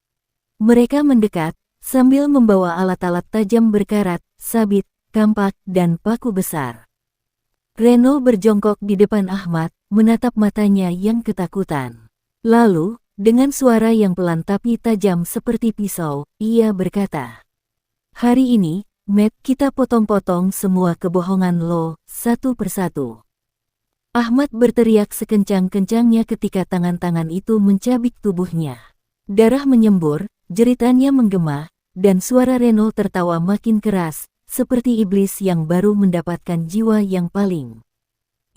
Speaker 1: Mereka mendekat, sambil membawa alat-alat tajam berkarat, sabit, kampak, dan paku besar. Reno berjongkok di depan Ahmad, menatap matanya yang ketakutan. Lalu, dengan suara yang pelan tapi tajam seperti pisau, ia berkata, "Hari ini, Matt, kita potong-potong semua kebohongan lo, satu persatu." Ahmad berteriak sekencang-kencangnya ketika tangan-tangan itu mencabik tubuhnya. Darah menyembur, jeritannya menggema, dan suara Reno tertawa makin keras, seperti iblis yang baru mendapatkan jiwa yang paling.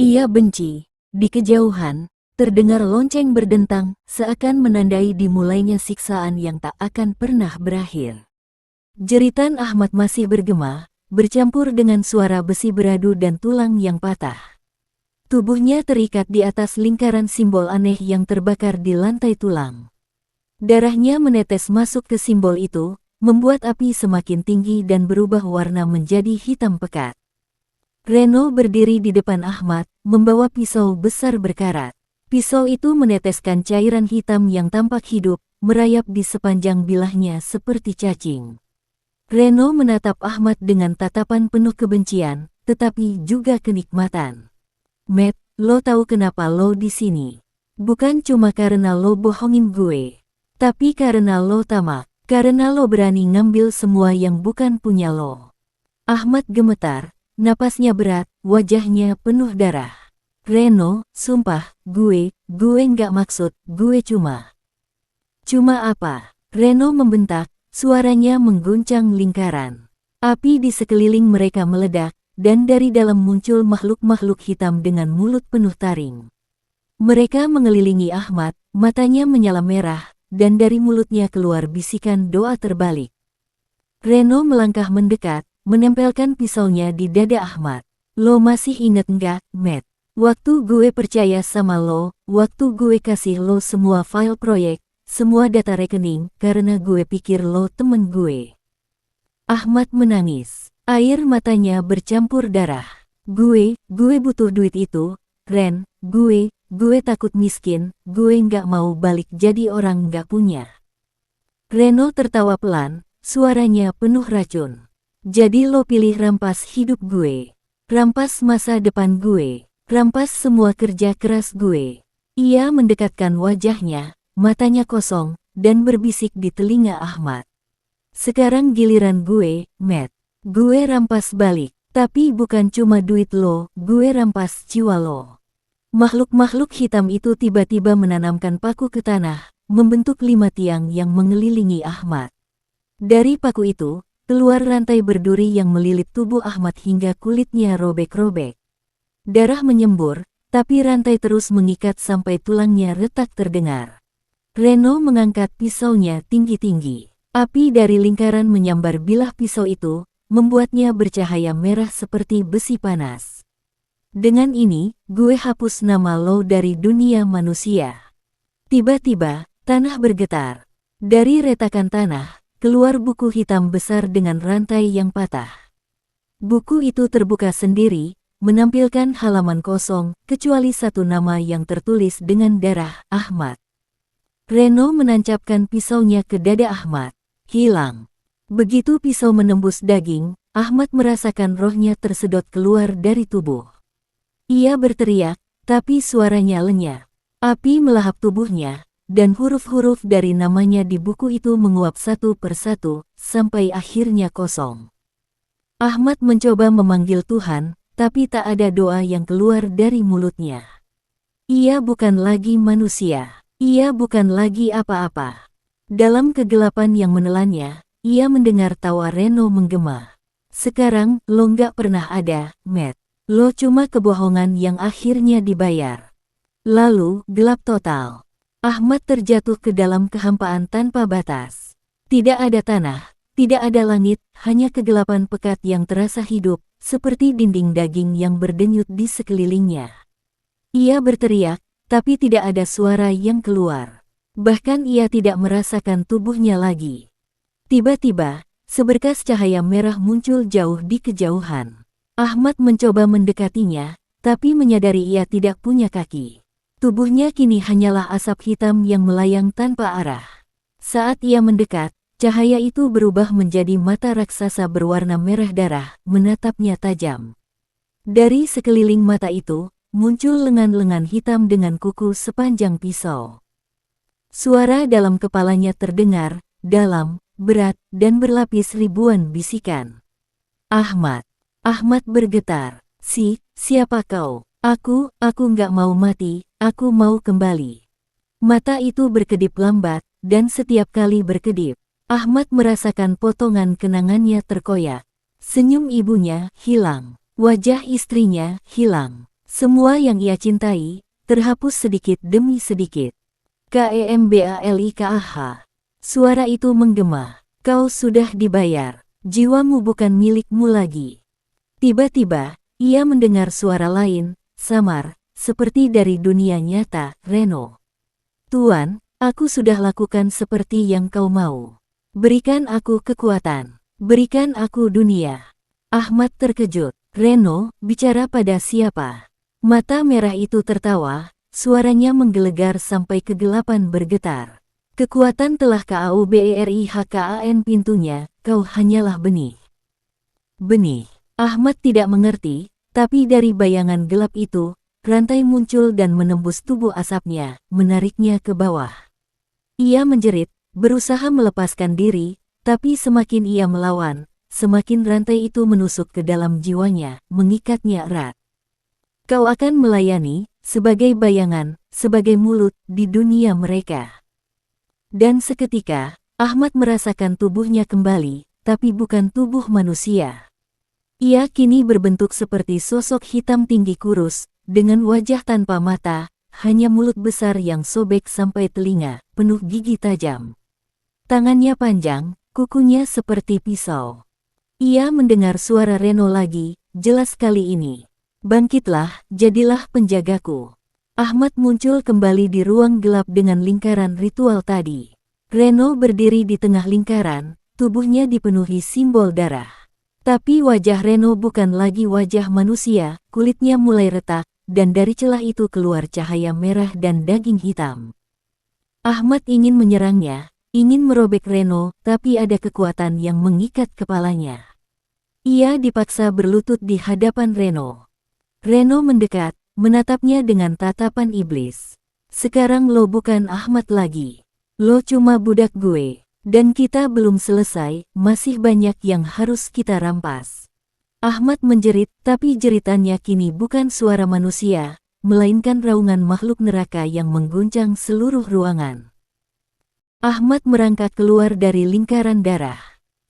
Speaker 1: Ia benci. Di kejauhan, terdengar lonceng berdentang, seakan menandai dimulainya siksaan yang tak akan pernah berakhir. Jeritan Ahmad masih bergema, bercampur dengan suara besi beradu dan tulang yang patah. Tubuhnya terikat di atas lingkaran simbol aneh yang terbakar di lantai tulang. Darahnya menetes masuk ke simbol itu, membuat api semakin tinggi dan berubah warna menjadi hitam pekat. Reno berdiri di depan Ahmad, membawa pisau besar berkarat. Pisau itu meneteskan cairan hitam yang tampak hidup, merayap di sepanjang bilahnya seperti cacing. Reno menatap Ahmad dengan tatapan penuh kebencian, tetapi juga kenikmatan. "Matt, lo tahu kenapa lo di sini? Bukan cuma karena lo bohongin gue, tapi karena lo tamak, karena lo berani ngambil semua yang bukan punya lo." Ahmad gemetar, napasnya berat, wajahnya penuh darah. "Reno, sumpah, gue nggak maksud, gue cuma..." "Cuma apa?" Reno membentak. Suaranya mengguncang lingkaran. Api di sekeliling mereka meledak, dan dari dalam muncul makhluk-makhluk hitam dengan mulut penuh taring. Mereka mengelilingi Ahmad, matanya menyala merah, dan dari mulutnya keluar bisikan doa terbalik. Reno melangkah mendekat, menempelkan pisaunya di dada Ahmad. "Lo masih inget nggak, Matt? Waktu gue percaya sama lo, waktu gue kasih lo semua file proyek, semua data rekening, karena gue pikir lo temen gue." Ahmad menangis. Air matanya bercampur darah. Gue butuh duit itu, Ren. Gue takut miskin, gue nggak mau balik jadi orang nggak punya." Reno tertawa pelan, suaranya penuh racun. "Jadi lo pilih rampas hidup gue. Rampas masa depan gue. Rampas semua kerja keras gue." Ia mendekatkan wajahnya, matanya kosong, dan berbisik di telinga Ahmad. "Sekarang giliran gue, Matt. Gue rampas balik, tapi bukan cuma duit lo, gue rampas jiwa lo." Makhluk-makhluk hitam itu tiba-tiba menanamkan paku ke tanah, membentuk 5 tiang yang mengelilingi Ahmad. Dari paku itu, keluar rantai berduri yang melilit tubuh Ahmad hingga kulitnya robek-robek. Darah menyembur, tapi rantai terus mengikat sampai tulangnya retak terdengar. Reno mengangkat pisaunya tinggi-tinggi. Api dari lingkaran menyambar bilah pisau itu, membuatnya bercahaya merah seperti besi panas. Dengan ini, gue hapus nama lo dari dunia manusia. Tiba-tiba, tanah bergetar. Dari retakan tanah, keluar buku hitam besar dengan rantai yang patah. Buku itu terbuka sendiri, menampilkan halaman kosong, kecuali satu nama yang tertulis dengan darah, Ahmad. Reno menancapkan pisaunya ke dada Ahmad. Hilang. Begitu pisau menembus daging, Ahmad merasakan rohnya tersedot keluar dari tubuh. Ia berteriak, tapi suaranya lenyap. Api melahap tubuhnya, dan huruf-huruf dari namanya di buku itu menguap satu persatu, sampai akhirnya kosong. Ahmad mencoba memanggil Tuhan, tapi tak ada doa yang keluar dari mulutnya. Ia bukan lagi manusia. Ia bukan lagi apa-apa. Dalam kegelapan yang menelannya, ia mendengar tawa Reno menggema. Sekarang, lo nggak pernah ada, Matt. Lo cuma kebohongan yang akhirnya dibayar. Lalu, gelap total. Ahmad terjatuh ke dalam kehampaan tanpa batas. Tidak ada tanah, tidak ada langit, hanya kegelapan pekat yang terasa hidup, seperti dinding daging yang berdenyut di sekelilingnya. Ia berteriak, tapi tidak ada suara yang keluar. Bahkan ia tidak merasakan tubuhnya lagi. Tiba-tiba, seberkas cahaya merah muncul jauh di kejauhan. Ahmad mencoba mendekatinya, tapi menyadari ia tidak punya kaki. Tubuhnya kini hanyalah asap hitam yang melayang tanpa arah. Saat ia mendekat, cahaya itu berubah menjadi mata raksasa berwarna merah darah, menatapnya tajam. Dari sekeliling mata itu, muncul lengan-lengan hitam dengan kuku sepanjang pisau. Suara dalam kepalanya terdengar, dalam, berat, dan berlapis ribuan bisikan. Ahmad. Ahmad bergetar. Siapa kau? Aku nggak mau mati, aku mau kembali. Mata itu berkedip lambat, dan setiap kali berkedip, Ahmad merasakan potongan kenangannya terkoyak. Senyum ibunya hilang, wajah istrinya hilang. Semua yang ia cintai, terhapus sedikit demi sedikit. KEMBALIKAH. Suara itu menggema. Kau sudah dibayar, jiwamu bukan milikmu lagi. Tiba-tiba, ia mendengar suara lain, samar, seperti dari dunia nyata, Reno. Tuan, aku sudah lakukan seperti yang kau mau. Berikan aku kekuatan, berikan aku dunia. Ahmad terkejut. Reno, bicara pada siapa? Mata merah itu tertawa, suaranya menggelegar sampai kegelapan bergetar. Kekuatan telah KAUBERIHKAN pintunya, kau hanyalah benih. Benih. Ahmad tidak mengerti, tapi dari bayangan gelap itu, rantai muncul dan menembus tubuh asapnya, menariknya ke bawah. Ia menjerit, berusaha melepaskan diri, tapi semakin ia melawan, semakin rantai itu menusuk ke dalam jiwanya, mengikatnya erat. Kau akan melayani, sebagai bayangan, sebagai mulut, di dunia mereka. Dan seketika, Ahmad merasakan tubuhnya kembali, tapi bukan tubuh manusia. Ia kini berbentuk seperti sosok hitam tinggi kurus, dengan wajah tanpa mata, hanya mulut besar yang sobek sampai telinga, penuh gigi tajam. Tangannya panjang, kukunya seperti pisau. Ia mendengar suara Reno lagi, jelas kali ini. Bangkitlah, jadilah penjagaku. Ahmad muncul kembali di ruang gelap dengan lingkaran ritual tadi. Reno berdiri di tengah lingkaran, tubuhnya dipenuhi simbol darah. Tapi wajah Reno bukan lagi wajah manusia, kulitnya mulai retak, dan dari celah itu keluar cahaya merah dan daging hitam. Ahmad ingin menyerangnya, ingin merobek Reno, tapi ada kekuatan yang mengikat kepalanya. Ia dipaksa berlutut di hadapan Reno. Reno mendekat, menatapnya dengan tatapan iblis. Sekarang lo bukan Ahmad lagi. Lo cuma budak gue. Dan kita belum selesai, masih banyak yang harus kita rampas. Ahmad menjerit, tapi jeritannya kini bukan suara manusia, melainkan raungan makhluk neraka yang mengguncang seluruh ruangan. Ahmad merangkak keluar dari lingkaran darah.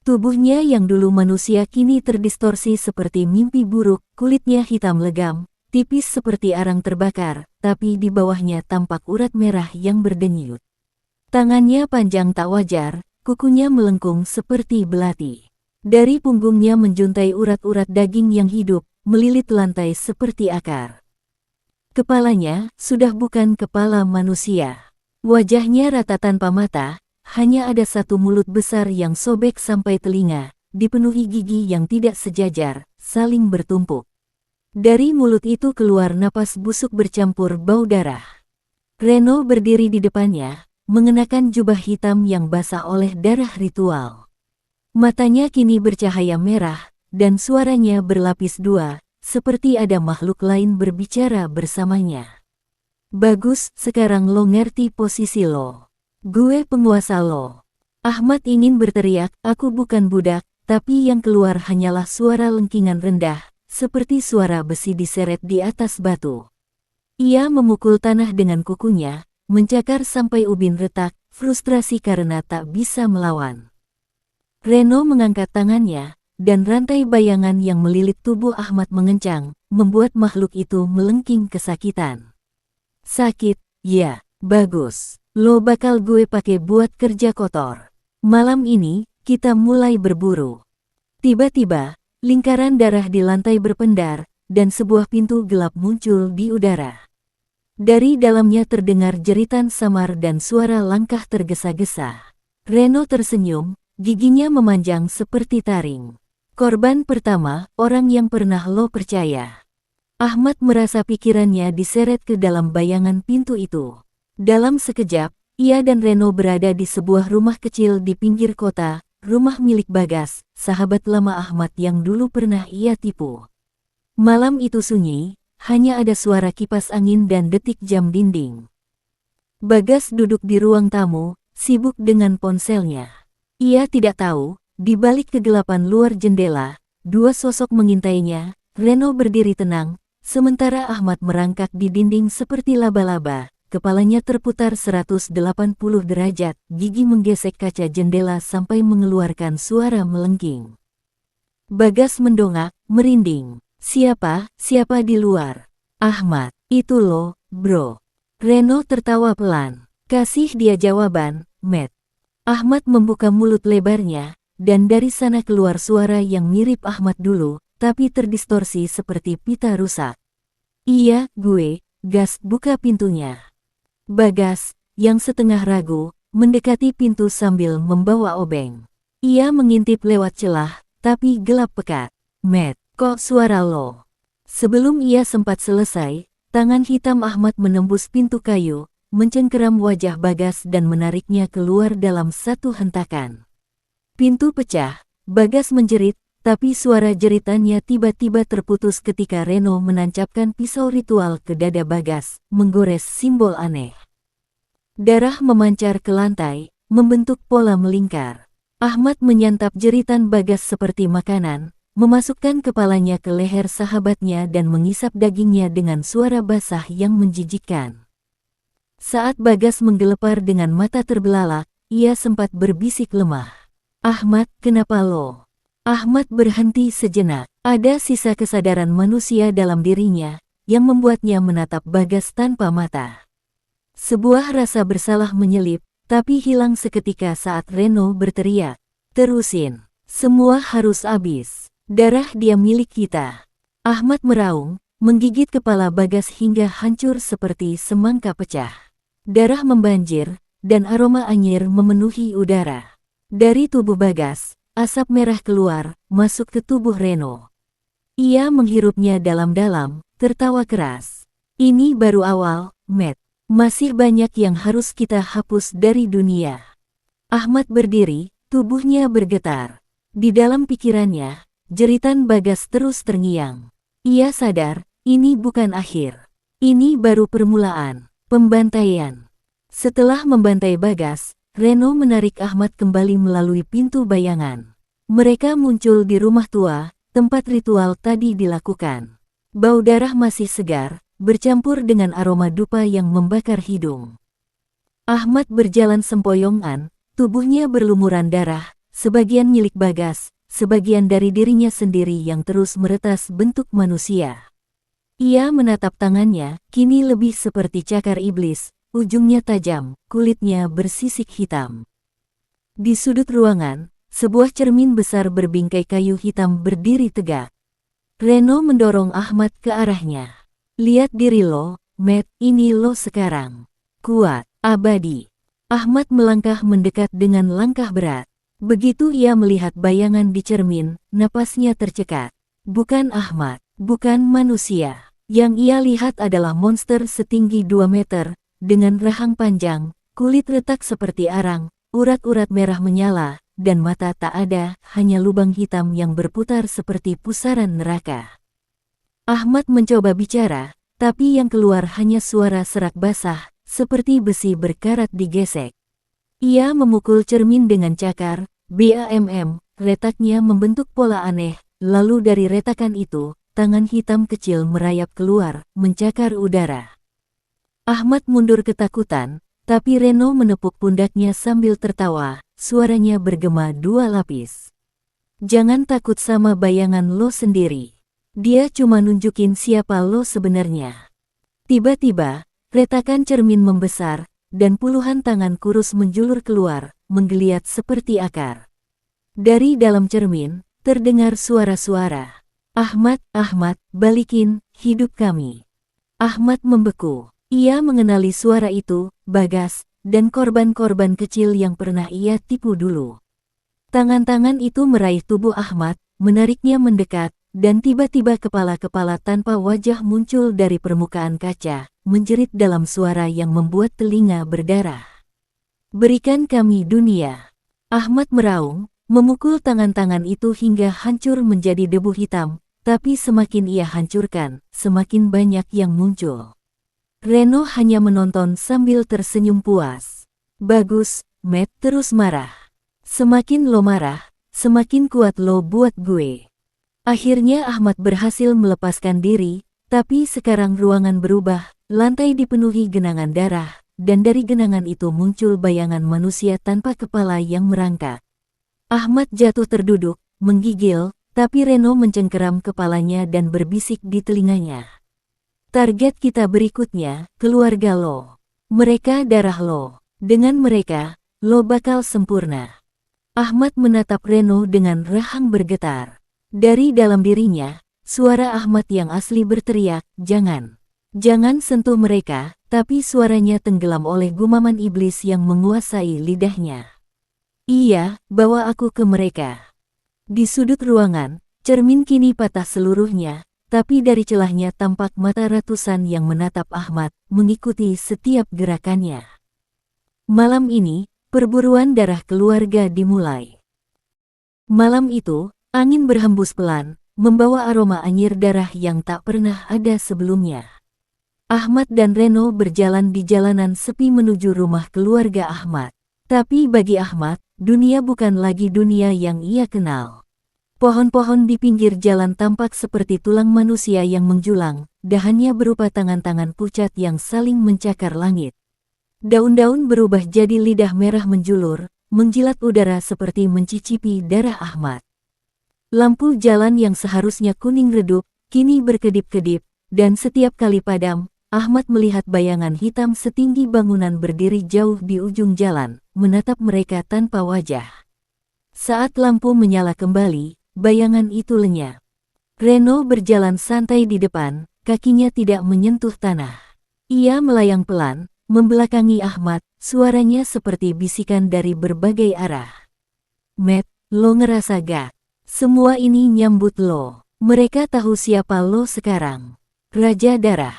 Speaker 1: Tubuhnya yang dulu manusia kini terdistorsi seperti mimpi buruk, kulitnya hitam legam, tipis seperti arang terbakar, tapi di bawahnya tampak urat merah yang berdenyut. Tangannya panjang tak wajar, kukunya melengkung seperti belati. Dari punggungnya menjuntai urat-urat daging yang hidup, melilit lantai seperti akar. Kepalanya sudah bukan kepala manusia. Wajahnya rata tanpa mata, hanya ada satu mulut besar yang sobek sampai telinga, dipenuhi gigi yang tidak sejajar, saling bertumpuk. Dari mulut itu keluar napas busuk bercampur bau darah. Reno berdiri di depannya, mengenakan jubah hitam yang basah oleh darah ritual. Matanya kini bercahaya merah, dan suaranya berlapis dua, seperti ada makhluk lain berbicara bersamanya. Bagus, sekarang lo ngerti posisi lo. Gue penguasa lo. Ahmad ingin berteriak, aku bukan budak, tapi yang keluar hanyalah suara lengkingan rendah, seperti suara besi diseret di atas batu. Ia memukul tanah dengan kukunya, mencakar sampai ubin retak, frustrasi karena tak bisa melawan. Reno mengangkat tangannya, dan rantai bayangan yang melilit tubuh Ahmad mengencang, membuat makhluk itu melengking kesakitan. Sakit, ya, bagus. Lo bakal gue pakai buat kerja kotor. Malam ini, kita mulai berburu. Tiba-tiba, lingkaran darah di lantai berpendar, dan sebuah pintu gelap muncul di udara. Dari dalamnya terdengar jeritan samar dan suara langkah tergesa-gesa. Reno tersenyum, giginya memanjang seperti taring. Korban pertama, orang yang pernah lo percaya. Ahmad merasa pikirannya diseret ke dalam bayangan pintu itu. Dalam sekejap, ia dan Reno berada di sebuah rumah kecil di pinggir kota, rumah milik Bagas, sahabat lama Ahmad yang dulu pernah ia tipu. Malam itu sunyi, hanya ada suara kipas angin dan detik jam dinding. Bagas duduk di ruang tamu, sibuk dengan ponselnya. Ia tidak tahu, di balik kegelapan luar jendela, dua sosok mengintainya. Reno berdiri tenang, sementara Ahmad merangkak di dinding seperti laba-laba. Kepalanya terputar 180 derajat, gigi menggesek kaca jendela sampai mengeluarkan suara melengking. Bagas mendongak, merinding. Siapa di luar? Ahmad, itu lo, bro. Reno tertawa pelan. Kasih dia jawaban, Matt. Ahmad membuka mulut lebarnya, dan dari sana keluar suara yang mirip Ahmad dulu, tapi terdistorsi seperti pita rusak. Iya, gue, gas, buka pintunya. Bagas, yang setengah ragu, mendekati pintu sambil membawa obeng. Ia mengintip lewat celah, tapi gelap pekat. Matt, kok suara lo? Sebelum ia sempat selesai, tangan hitam Ahmad menembus pintu kayu, mencengkeram wajah Bagas dan menariknya keluar dalam satu hentakan. Pintu pecah, Bagas menjerit, tapi suara jeritannya tiba-tiba terputus ketika Reno menancapkan pisau ritual ke dada Bagas, menggores simbol aneh. Darah memancar ke lantai, membentuk pola melingkar. Ahmad menyantap jeritan Bagas seperti makanan, memasukkan kepalanya ke leher sahabatnya dan mengisap dagingnya dengan suara basah yang menjijikkan. Saat Bagas menggelepar dengan mata terbelalak, ia sempat berbisik lemah. Ahmad, kenapa lo? Ahmad berhenti sejenak. Ada sisa kesadaran manusia dalam dirinya, yang membuatnya menatap Bagas tanpa mata. Sebuah rasa bersalah menyelip, tapi hilang seketika saat Reno berteriak. Terusin. Semua harus habis. Darah dia milik kita. Ahmad meraung, menggigit kepala Bagas hingga hancur seperti semangka pecah. Darah membanjir, dan aroma anyir memenuhi udara. Dari tubuh Bagas, asap merah keluar, masuk ke tubuh Reno. Ia menghirupnya dalam-dalam, tertawa keras. Ini baru awal, Matt. Masih banyak yang harus kita hapus dari dunia. Ahmad berdiri, tubuhnya bergetar. Di dalam pikirannya, jeritan Bagas terus terngiang. Ia sadar, ini bukan akhir. Ini baru permulaan, pembantaian. Setelah membantai Bagas, Reno menarik Ahmad kembali melalui pintu bayangan. Mereka muncul di rumah tua, tempat ritual tadi dilakukan. Bau darah masih segar, bercampur dengan aroma dupa yang membakar hidung. Ahmad berjalan sempoyongan, tubuhnya berlumuran darah, sebagian milik Bagas, sebagian dari dirinya sendiri yang terus meretas bentuk manusia. Ia menatap tangannya, kini lebih seperti cakar iblis, ujungnya tajam, kulitnya bersisik hitam. Di sudut ruangan, sebuah cermin besar berbingkai kayu hitam berdiri tegak. Reno mendorong Ahmad ke arahnya. Lihat diri lo, Matt, ini lo sekarang. Kuat, abadi. Ahmad melangkah mendekat dengan langkah berat. Begitu ia melihat bayangan di cermin, napasnya tercekat. Bukan Ahmad, bukan manusia. Yang ia lihat adalah monster setinggi 2 meter, dengan rahang panjang, kulit retak seperti arang, urat-urat merah menyala, dan mata tak ada, hanya lubang hitam yang berputar seperti pusaran neraka. Ahmad mencoba bicara, tapi yang keluar hanya suara serak basah, seperti besi berkarat digesek. Ia memukul cermin dengan cakar, BAMM, retaknya membentuk pola aneh, lalu dari retakan itu, tangan hitam kecil merayap keluar, mencakar udara. Ahmad mundur ketakutan, tapi Reno menepuk pundaknya sambil tertawa, suaranya bergema 2 lapis. Jangan takut sama bayangan lo sendiri. Dia cuma nunjukin siapa lo sebenarnya. Tiba-tiba, retakan cermin membesar, dan puluhan tangan kurus menjulur keluar, menggeliat seperti akar. Dari dalam cermin, terdengar suara-suara. Ahmad, Ahmad, balikin, hidup kami. Ahmad membeku. Ia mengenali suara itu, Bagas, dan korban-korban kecil yang pernah ia tipu dulu. Tangan-tangan itu meraih tubuh Ahmad, menariknya mendekat, dan tiba-tiba kepala-kepala tanpa wajah muncul dari permukaan kaca, menjerit dalam suara yang membuat telinga berdarah. Berikan kami dunia. Ahmad meraung, memukul tangan-tangan itu hingga hancur menjadi debu hitam, tapi semakin ia hancurkan, semakin banyak yang muncul. Reno hanya menonton sambil tersenyum puas. Bagus, Matt terus marah. Semakin lo marah, semakin kuat lo buat gue. Akhirnya Ahmad berhasil melepaskan diri, tapi sekarang ruangan berubah, lantai dipenuhi genangan darah, dan dari genangan itu muncul bayangan manusia tanpa kepala yang merangkak. Ahmad jatuh terduduk, menggigil, tapi Reno mencengkeram kepalanya dan berbisik di telinganya. Target kita berikutnya, keluarga lo. Mereka darah lo. Dengan mereka, lo bakal sempurna. Ahmad menatap Reno dengan rahang bergetar. Dari dalam dirinya, suara Ahmad yang asli berteriak, jangan. Jangan sentuh mereka, tapi suaranya tenggelam oleh gumaman iblis yang menguasai lidahnya. Iya, bawa aku ke mereka. Di sudut ruangan, cermin kini patah seluruhnya, tapi dari celahnya tampak mata ratusan yang menatap Ahmad, mengikuti setiap gerakannya. Malam ini, perburuan darah keluarga dimulai. Malam itu, angin berhembus pelan, membawa aroma anyir darah yang tak pernah ada sebelumnya. Ahmad dan Reno berjalan di jalanan sepi menuju rumah keluarga Ahmad. Tapi bagi Ahmad, dunia bukan lagi dunia yang ia kenal. Pohon-pohon di pinggir jalan tampak seperti tulang manusia yang menjulang, dahannya berupa tangan-tangan pucat yang saling mencakar langit. Daun-daun berubah jadi lidah merah menjulur, menjilat udara seperti mencicipi darah Ahmad. Lampu jalan yang seharusnya kuning redup, kini berkedip-kedip, dan setiap kali padam, Ahmad melihat bayangan hitam setinggi bangunan berdiri jauh di ujung jalan, menatap mereka tanpa wajah. Saat lampu menyala kembali, bayangan itu lenyap. Reno berjalan santai di depan, kakinya tidak menyentuh tanah. Ia melayang pelan, membelakangi Ahmad, suaranya seperti bisikan dari berbagai arah. Matt, lo ngerasa gak? Semua ini nyambut lo. Mereka tahu siapa lo sekarang. Raja Darah.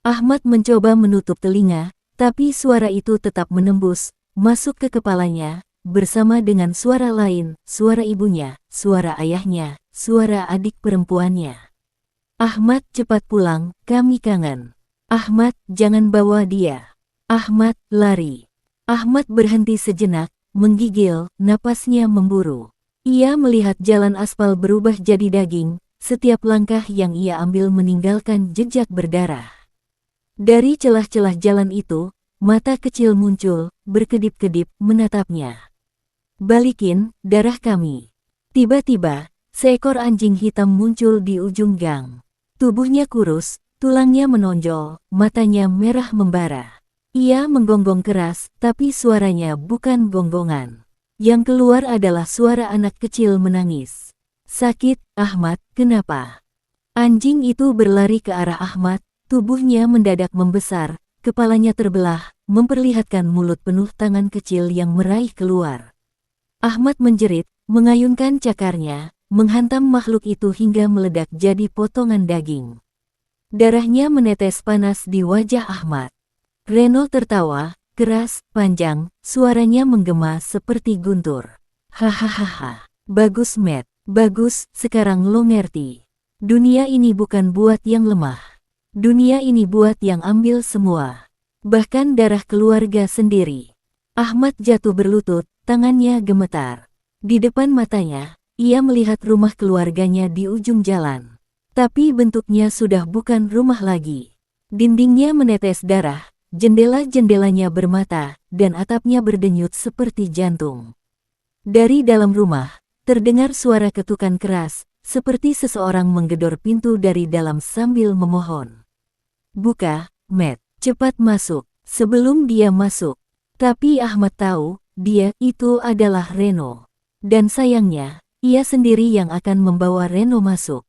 Speaker 1: Ahmad mencoba menutup telinga, tapi suara itu tetap menembus, masuk ke kepalanya, bersama dengan suara lain, suara ibunya, suara ayahnya, suara adik perempuannya. Ahmad, cepat pulang, kami kangen. Ahmad, jangan bawa dia. Ahmad, lari. Ahmad berhenti sejenak, menggigil, napasnya memburu. Ia melihat jalan aspal berubah jadi daging, setiap langkah yang ia ambil meninggalkan jejak berdarah. Dari celah-celah jalan itu, mata kecil muncul, berkedip-kedip, menatapnya. Balikin, darah kami. Tiba-tiba, seekor anjing hitam muncul di ujung gang. Tubuhnya kurus, tulangnya menonjol, matanya merah membara. Ia menggonggong keras, tapi suaranya bukan gonggongan. Yang keluar adalah suara anak kecil menangis. Sakit, Ahmad, kenapa? Anjing itu berlari ke arah Ahmad, tubuhnya mendadak membesar, kepalanya terbelah, memperlihatkan mulut penuh tangan kecil yang meraih keluar. Ahmad menjerit, mengayunkan cakarnya, menghantam makhluk itu hingga meledak jadi potongan daging. Darahnya menetes panas di wajah Ahmad. Reno tertawa, keras, panjang, suaranya menggema seperti guntur. Hahaha, bagus Matt, bagus, sekarang lo ngerti. Dunia ini bukan buat yang lemah. Dunia ini buat yang ambil semua. Bahkan darah keluarga sendiri. Ahmad jatuh berlutut, tangannya gemetar. Di depan matanya, ia melihat rumah keluarganya di ujung jalan. Tapi bentuknya sudah bukan rumah lagi. Dindingnya menetes darah, jendela-jendelanya bermata, dan atapnya berdenyut seperti jantung. Dari dalam rumah, terdengar suara ketukan keras, seperti seseorang menggedor pintu dari dalam sambil memohon. Buka, Matt, cepat masuk, sebelum dia masuk. Tapi Ahmad tahu, dia itu adalah Reno. Dan sayangnya, ia sendiri yang akan membawa Reno masuk.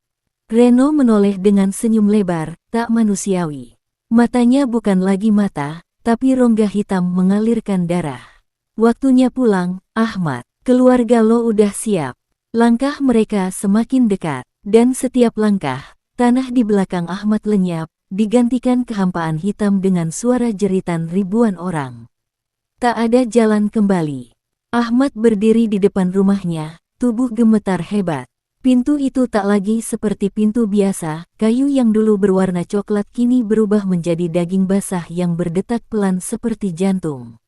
Speaker 1: Reno menoleh dengan senyum lebar, tak manusiawi. Matanya bukan lagi mata, tapi rongga hitam mengalirkan darah. Waktunya pulang, Ahmad. Keluarga lo udah siap. Langkah mereka semakin dekat, dan setiap langkah, tanah di belakang Ahmad lenyap, digantikan kehampaan hitam dengan suara jeritan ribuan orang. Tak ada jalan kembali. Ahmad berdiri di depan rumahnya, tubuh gemetar hebat. Pintu itu tak lagi seperti pintu biasa, kayu yang dulu berwarna coklat kini berubah menjadi daging basah yang berdetak pelan seperti jantung.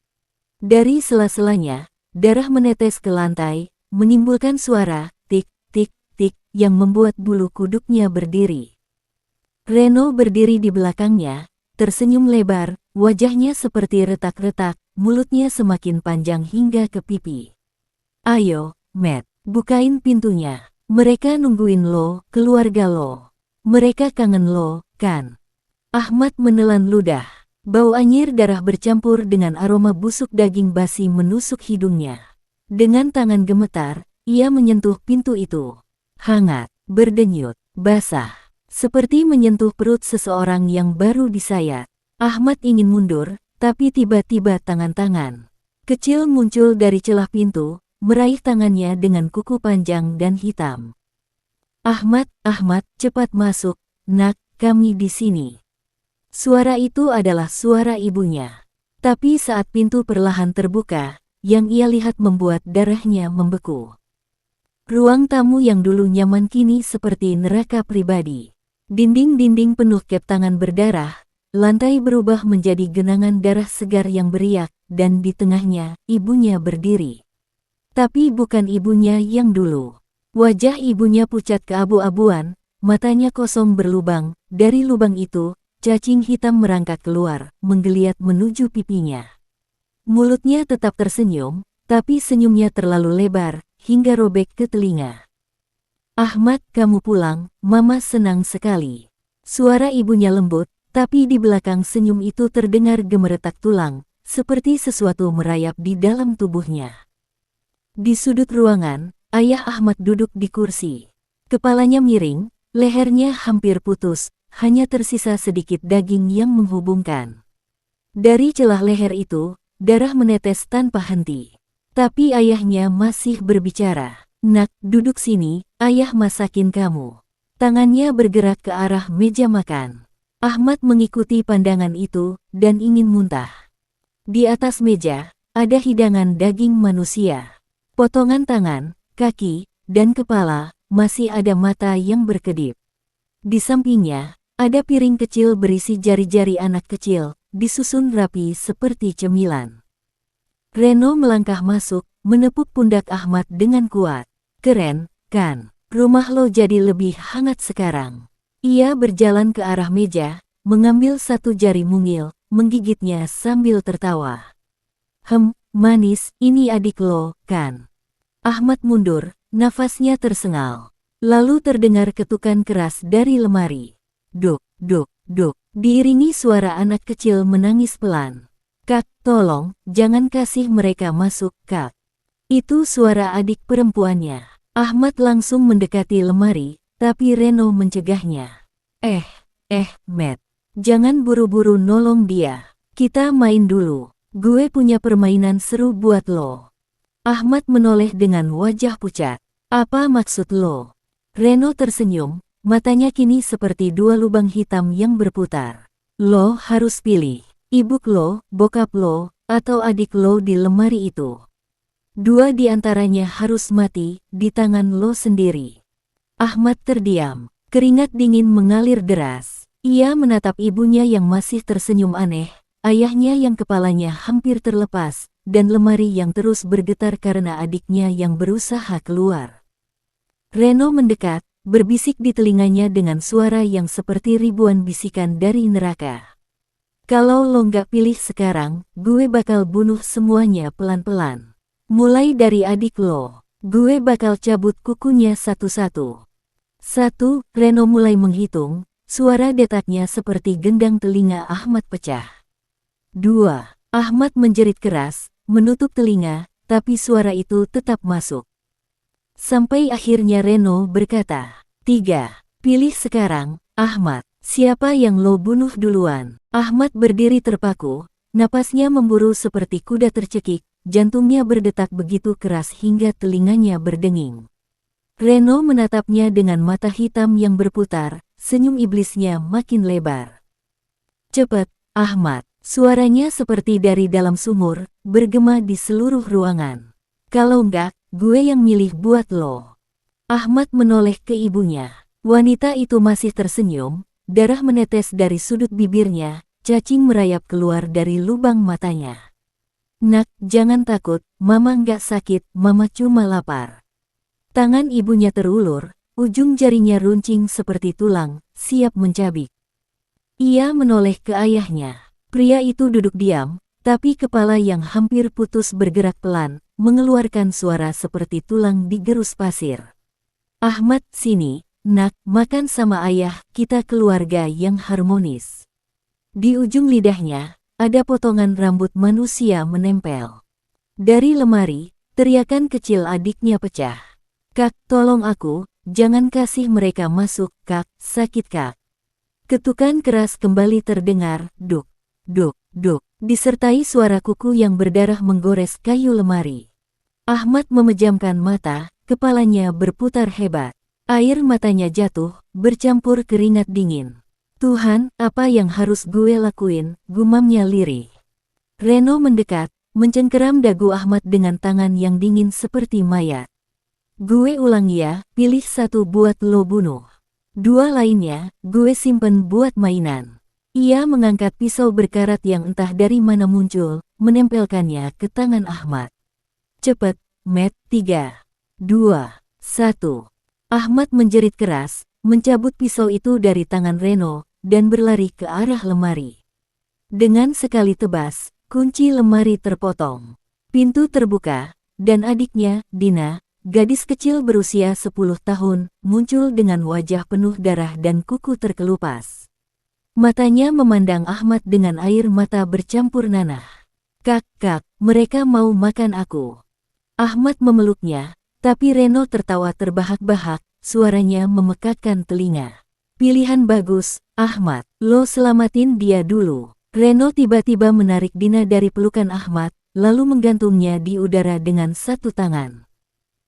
Speaker 1: Dari sela-selanya, darah menetes ke lantai, menimbulkan suara tik, tik, tik yang membuat bulu kuduknya berdiri. Reno berdiri di belakangnya, tersenyum lebar, wajahnya seperti retak-retak, mulutnya semakin panjang hingga ke pipi. Ayo, Matt, bukain pintunya. Mereka nungguin lo, keluarga lo. Mereka kangen lo, kan? Ahmad menelan ludah. Bau anyir darah bercampur dengan aroma busuk daging basi menusuk hidungnya. Dengan tangan gemetar, ia menyentuh pintu itu. Hangat, berdenyut, basah. Seperti menyentuh perut seseorang yang baru disayat. Ahmad ingin mundur, tapi tiba-tiba tangan-tangan kecil muncul dari celah pintu, meraih tangannya dengan kuku panjang dan hitam. Ahmad, cepat masuk, nak, kami di sini. Suara itu adalah suara ibunya. Tapi saat pintu perlahan terbuka, yang ia lihat membuat darahnya membeku. Ruang tamu yang dulu nyaman kini seperti neraka pribadi. Dinding-dinding penuh kep tangan berdarah, lantai berubah menjadi genangan darah segar yang beriak, dan di tengahnya, ibunya berdiri. Tapi bukan ibunya yang dulu. Wajah ibunya pucat keabu-abuan, matanya kosong berlubang, dari lubang itu, cacing hitam merangkak keluar, menggeliat menuju pipinya. Mulutnya tetap tersenyum, tapi senyumnya terlalu lebar, hingga robek ke telinga. Ahmad, kamu pulang, Mama senang sekali. Suara ibunya lembut, tapi di belakang senyum itu terdengar gemeretak tulang, seperti sesuatu merayap di dalam tubuhnya. Di sudut ruangan, ayah Ahmad duduk di kursi. Kepalanya miring, lehernya hampir putus, hanya tersisa sedikit daging yang menghubungkan. Dari celah leher itu, darah menetes tanpa henti. Tapi ayahnya masih berbicara. Nak, duduk sini, ayah masakin kamu. Tangannya bergerak ke arah meja makan. Ahmad mengikuti pandangan itu, dan ingin muntah. Di atas meja, ada hidangan daging manusia. Potongan tangan, kaki, dan kepala, masih ada mata yang berkedip. Di sampingnya, ada piring kecil berisi jari-jari anak kecil, disusun rapi seperti cemilan. Reno melangkah masuk, menepuk pundak Ahmad dengan kuat. Keren, kan? Rumah lo jadi lebih hangat sekarang. Ia berjalan ke arah meja, mengambil satu jari mungil, menggigitnya sambil tertawa. Manis, ini adik lo, kan? Ahmad mundur, nafasnya tersengal. Lalu terdengar ketukan keras dari lemari. Duk, duk, duk, diiringi suara anak kecil menangis pelan. Kak, tolong, jangan kasih mereka masuk, Kak. Itu suara adik perempuannya. Ahmad langsung mendekati lemari, tapi Reno mencegahnya. Matt. Jangan buru-buru nolong dia. Kita main dulu. Gue punya permainan seru buat lo. Ahmad menoleh dengan wajah pucat. Apa maksud lo? Reno tersenyum, matanya kini seperti dua lubang hitam yang berputar. Lo harus pilih, ibu lo, bokap lo, atau adik lo di lemari itu. Dua di antaranya harus mati di tangan lo sendiri. Ahmad terdiam, keringat dingin mengalir deras. Ia menatap ibunya yang masih tersenyum aneh, ayahnya yang kepalanya hampir terlepas, dan lemari yang terus bergetar karena adiknya yang berusaha keluar. Reno mendekat, berbisik di telinganya dengan suara yang seperti ribuan bisikan dari neraka. Kalau lo nggak pilih sekarang, gue bakal bunuh semuanya pelan-pelan. Mulai dari adik lo, gue bakal cabut kukunya satu-satu. 1, Reno mulai menghitung, suara detaknya seperti gendang telinga Ahmad pecah. 2, Ahmad menjerit keras, menutup telinga, tapi suara itu tetap masuk. Sampai akhirnya Reno berkata, 3, pilih sekarang, Ahmad, siapa yang lo bunuh duluan? Ahmad berdiri terpaku, napasnya memburu seperti kuda tercekik, jantungnya berdetak begitu keras hingga telinganya berdenging. Reno menatapnya dengan mata hitam yang berputar, senyum iblisnya makin lebar. Cepat, Ahmad, suaranya seperti dari dalam sumur, bergema di seluruh ruangan. Kalau enggak, gue yang milih buat lo. Ahmad menoleh ke ibunya. Wanita itu masih tersenyum, darah menetes dari sudut bibirnya, cacing merayap keluar dari lubang matanya. Nak, jangan takut, mama nggak sakit, mama cuma lapar. Tangan ibunya terulur, ujung jarinya runcing seperti tulang, siap mencabik. Ia menoleh ke ayahnya. Pria itu duduk diam, tapi kepala yang hampir putus bergerak pelan, mengeluarkan suara seperti tulang digerus pasir. Ahmad, sini, nak, makan sama ayah, kita keluarga yang harmonis. Di ujung lidahnya, ada potongan rambut manusia menempel. Dari lemari, teriakan kecil adiknya pecah. Kak, tolong aku, jangan kasih mereka masuk, Kak, sakit Kak. Ketukan keras kembali terdengar, duk, duk, duk, disertai suara kuku yang berdarah menggores kayu lemari. Ahmad memejamkan mata, kepalanya berputar hebat. Air matanya jatuh, bercampur keringat dingin. Tuhan, apa yang harus gue lakuin, gumamnya lirih. Reno mendekat, mencengkeram dagu Ahmad dengan tangan yang dingin seperti mayat. Gue ulang ya, pilih 1 buat lo bunuh. 2 lainnya, gue simpen buat mainan. Ia mengangkat pisau berkarat yang entah dari mana muncul, menempelkannya ke tangan Ahmad. Cepet, Matt, 3, 2, 1. Ahmad menjerit keras, mencabut pisau itu dari tangan Reno, dan berlari ke arah lemari. Dengan sekali tebas, kunci lemari terpotong. Pintu terbuka, dan adiknya, Dina, gadis kecil berusia 10 tahun, muncul dengan wajah penuh darah dan kuku terkelupas. Matanya memandang Ahmad dengan air mata bercampur nanah. Kak, mereka mau makan aku. Ahmad memeluknya, tapi Reno tertawa terbahak-bahak, suaranya memekakkan telinga. Pilihan bagus, Ahmad, lo selamatin dia dulu. Reno tiba-tiba menarik Dina dari pelukan Ahmad, lalu menggantungnya di udara dengan satu tangan.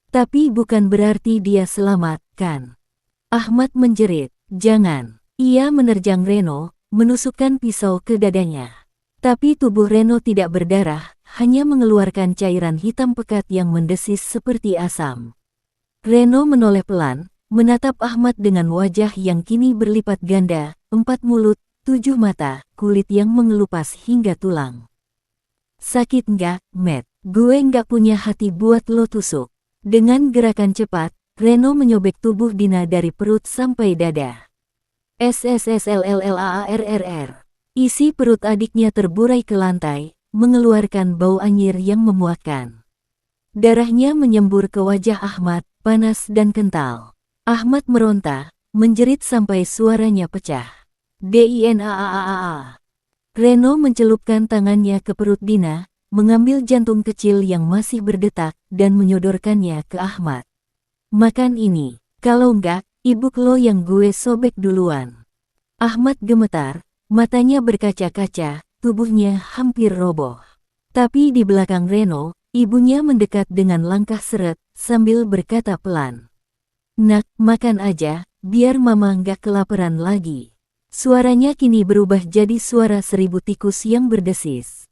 Speaker 1: Tapi bukan berarti dia selamat, kan? Ahmad menjerit, jangan. Ia menerjang Reno, menusukkan pisau ke dadanya. Tapi tubuh Reno tidak berdarah, hanya mengeluarkan cairan hitam pekat yang mendesis seperti asam. Reno menoleh pelan, menatap Ahmad dengan wajah yang kini berlipat ganda, 4 mulut, 7 mata, kulit yang mengelupas hingga tulang. Sakit nggak, Matt? Gue nggak punya hati buat lo tusuk. Dengan gerakan cepat, Reno menyobek tubuh Dina dari perut sampai dada. SSSLLLAARRR. Isi perut adiknya terburai ke lantai, mengeluarkan bau anyir yang memuakkan. Darahnya menyembur ke wajah Ahmad, panas dan kental. Ahmad meronta, menjerit sampai suaranya pecah. DINAAAA. Reno mencelupkan tangannya ke perut Dina, mengambil jantung kecil yang masih berdetak, dan menyodorkannya ke Ahmad. Makan ini, kalau enggak, Ibuk lo yang gue sobek duluan. Ahmad gemetar, matanya berkaca-kaca, tubuhnya hampir roboh. Tapi di belakang Reno, ibunya mendekat dengan langkah seret, sambil berkata pelan. Nak, makan aja, biar mama nggak kelaparan lagi. Suaranya kini berubah jadi suara 1000 tikus yang berdesis.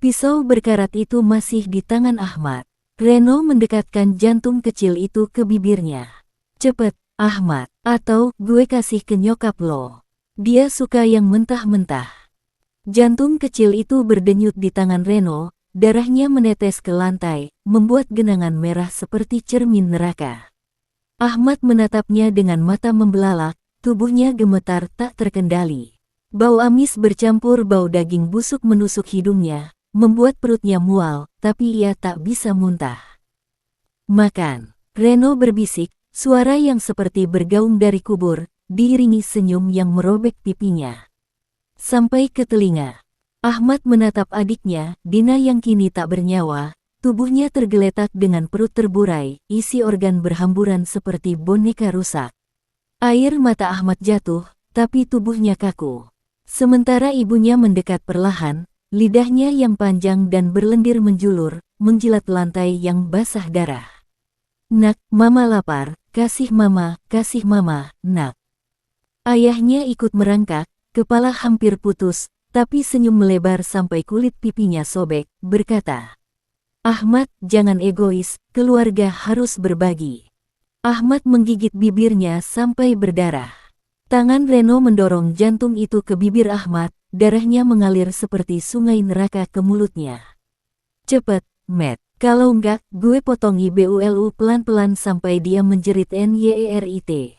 Speaker 1: Pisau berkarat itu masih di tangan Ahmad. Reno mendekatkan jantung kecil itu ke bibirnya. Cepet, Ahmad, atau gue kasih ke nyokap lo. Dia suka yang mentah-mentah. Jantung kecil itu berdenyut di tangan Reno, darahnya menetes ke lantai, membuat genangan merah seperti cermin neraka. Ahmad menatapnya dengan mata membelalak, tubuhnya gemetar tak terkendali. Bau amis bercampur bau daging busuk menusuk hidungnya, membuat perutnya mual, tapi ia tak bisa muntah. Makan, Reno berbisik, suara yang seperti bergaung dari kubur, diiringi senyum yang merobek pipinya. Sampai ke telinga. Ahmad menatap adiknya, Dina yang kini tak bernyawa, tubuhnya tergeletak dengan perut terburai, isi organ berhamburan seperti boneka rusak. Air mata Ahmad jatuh, tapi tubuhnya kaku. Sementara ibunya mendekat perlahan, lidahnya yang panjang dan berlendir menjulur, menjilat lantai yang basah darah. Nak, mama lapar, kasih mama, nak. Ayahnya ikut merangkak, kepala hampir putus, tapi senyum melebar sampai kulit pipinya sobek, berkata, Ahmad, jangan egois, keluarga harus berbagi. Ahmad menggigit bibirnya sampai berdarah. Tangan Reno mendorong jantung itu ke bibir Ahmad, darahnya mengalir seperti sungai neraka ke mulutnya. Cepet, Matt, kalau enggak, gue potongi bulu pelan-pelan sampai dia menjerit NYERIT.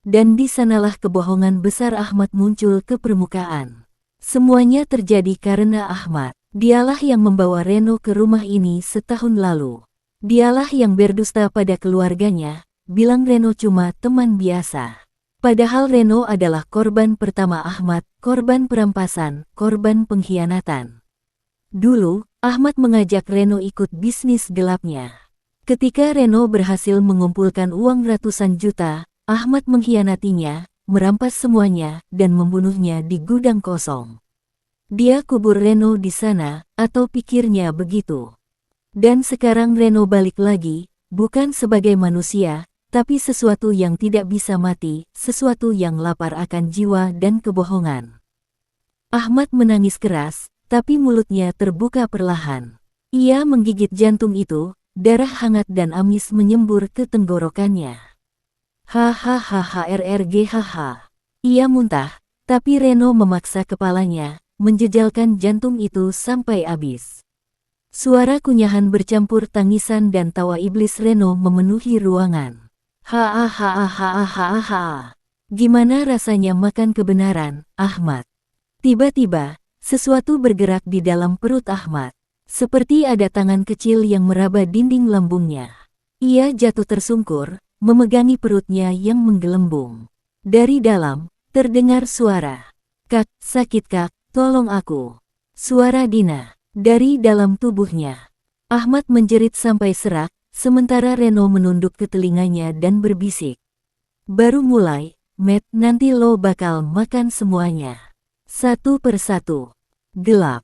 Speaker 1: Dan di sanalah kebohongan besar Ahmad muncul ke permukaan. Semuanya terjadi karena Ahmad. Dialah yang membawa Reno ke rumah ini setahun lalu. Dialah yang berdusta pada keluarganya, bilang Reno cuma teman biasa. Padahal Reno adalah korban pertama Ahmad, korban perampasan, korban pengkhianatan. Dulu, Ahmad mengajak Reno ikut bisnis gelapnya. Ketika Reno berhasil mengumpulkan uang ratusan juta, Ahmad mengkhianatinya, merampas semuanya, dan membunuhnya di gudang kosong. Dia kubur Reno di sana, atau pikirnya begitu. Dan sekarang Reno balik lagi, bukan sebagai manusia, tapi sesuatu yang tidak bisa mati, sesuatu yang lapar akan jiwa dan kebohongan. Ahmad menangis keras, tapi mulutnya terbuka perlahan. Ia menggigit jantung itu, darah hangat dan amis menyembur ke tenggorokannya. Hahaha. Ia muntah, tapi Reno memaksa kepalanya, menjejalkan jantung itu sampai habis. Suara kunyahan bercampur tangisan dan tawa iblis Reno memenuhi ruangan. Hahaha. Gimana rasanya makan kebenaran, Ahmad? Tiba-tiba, sesuatu bergerak di dalam perut Ahmad. Seperti ada tangan kecil yang meraba dinding lambungnya. Ia jatuh tersungkur, memegangi perutnya yang menggelembung. Dari dalam, terdengar suara. Kak, sakit kak, tolong aku. Suara Dina. Dari dalam tubuhnya. Ahmad menjerit sampai serak. Sementara Reno menunduk ke telinganya dan berbisik. Baru mulai, Matt, nanti lo bakal makan semuanya. Satu persatu. Gelap.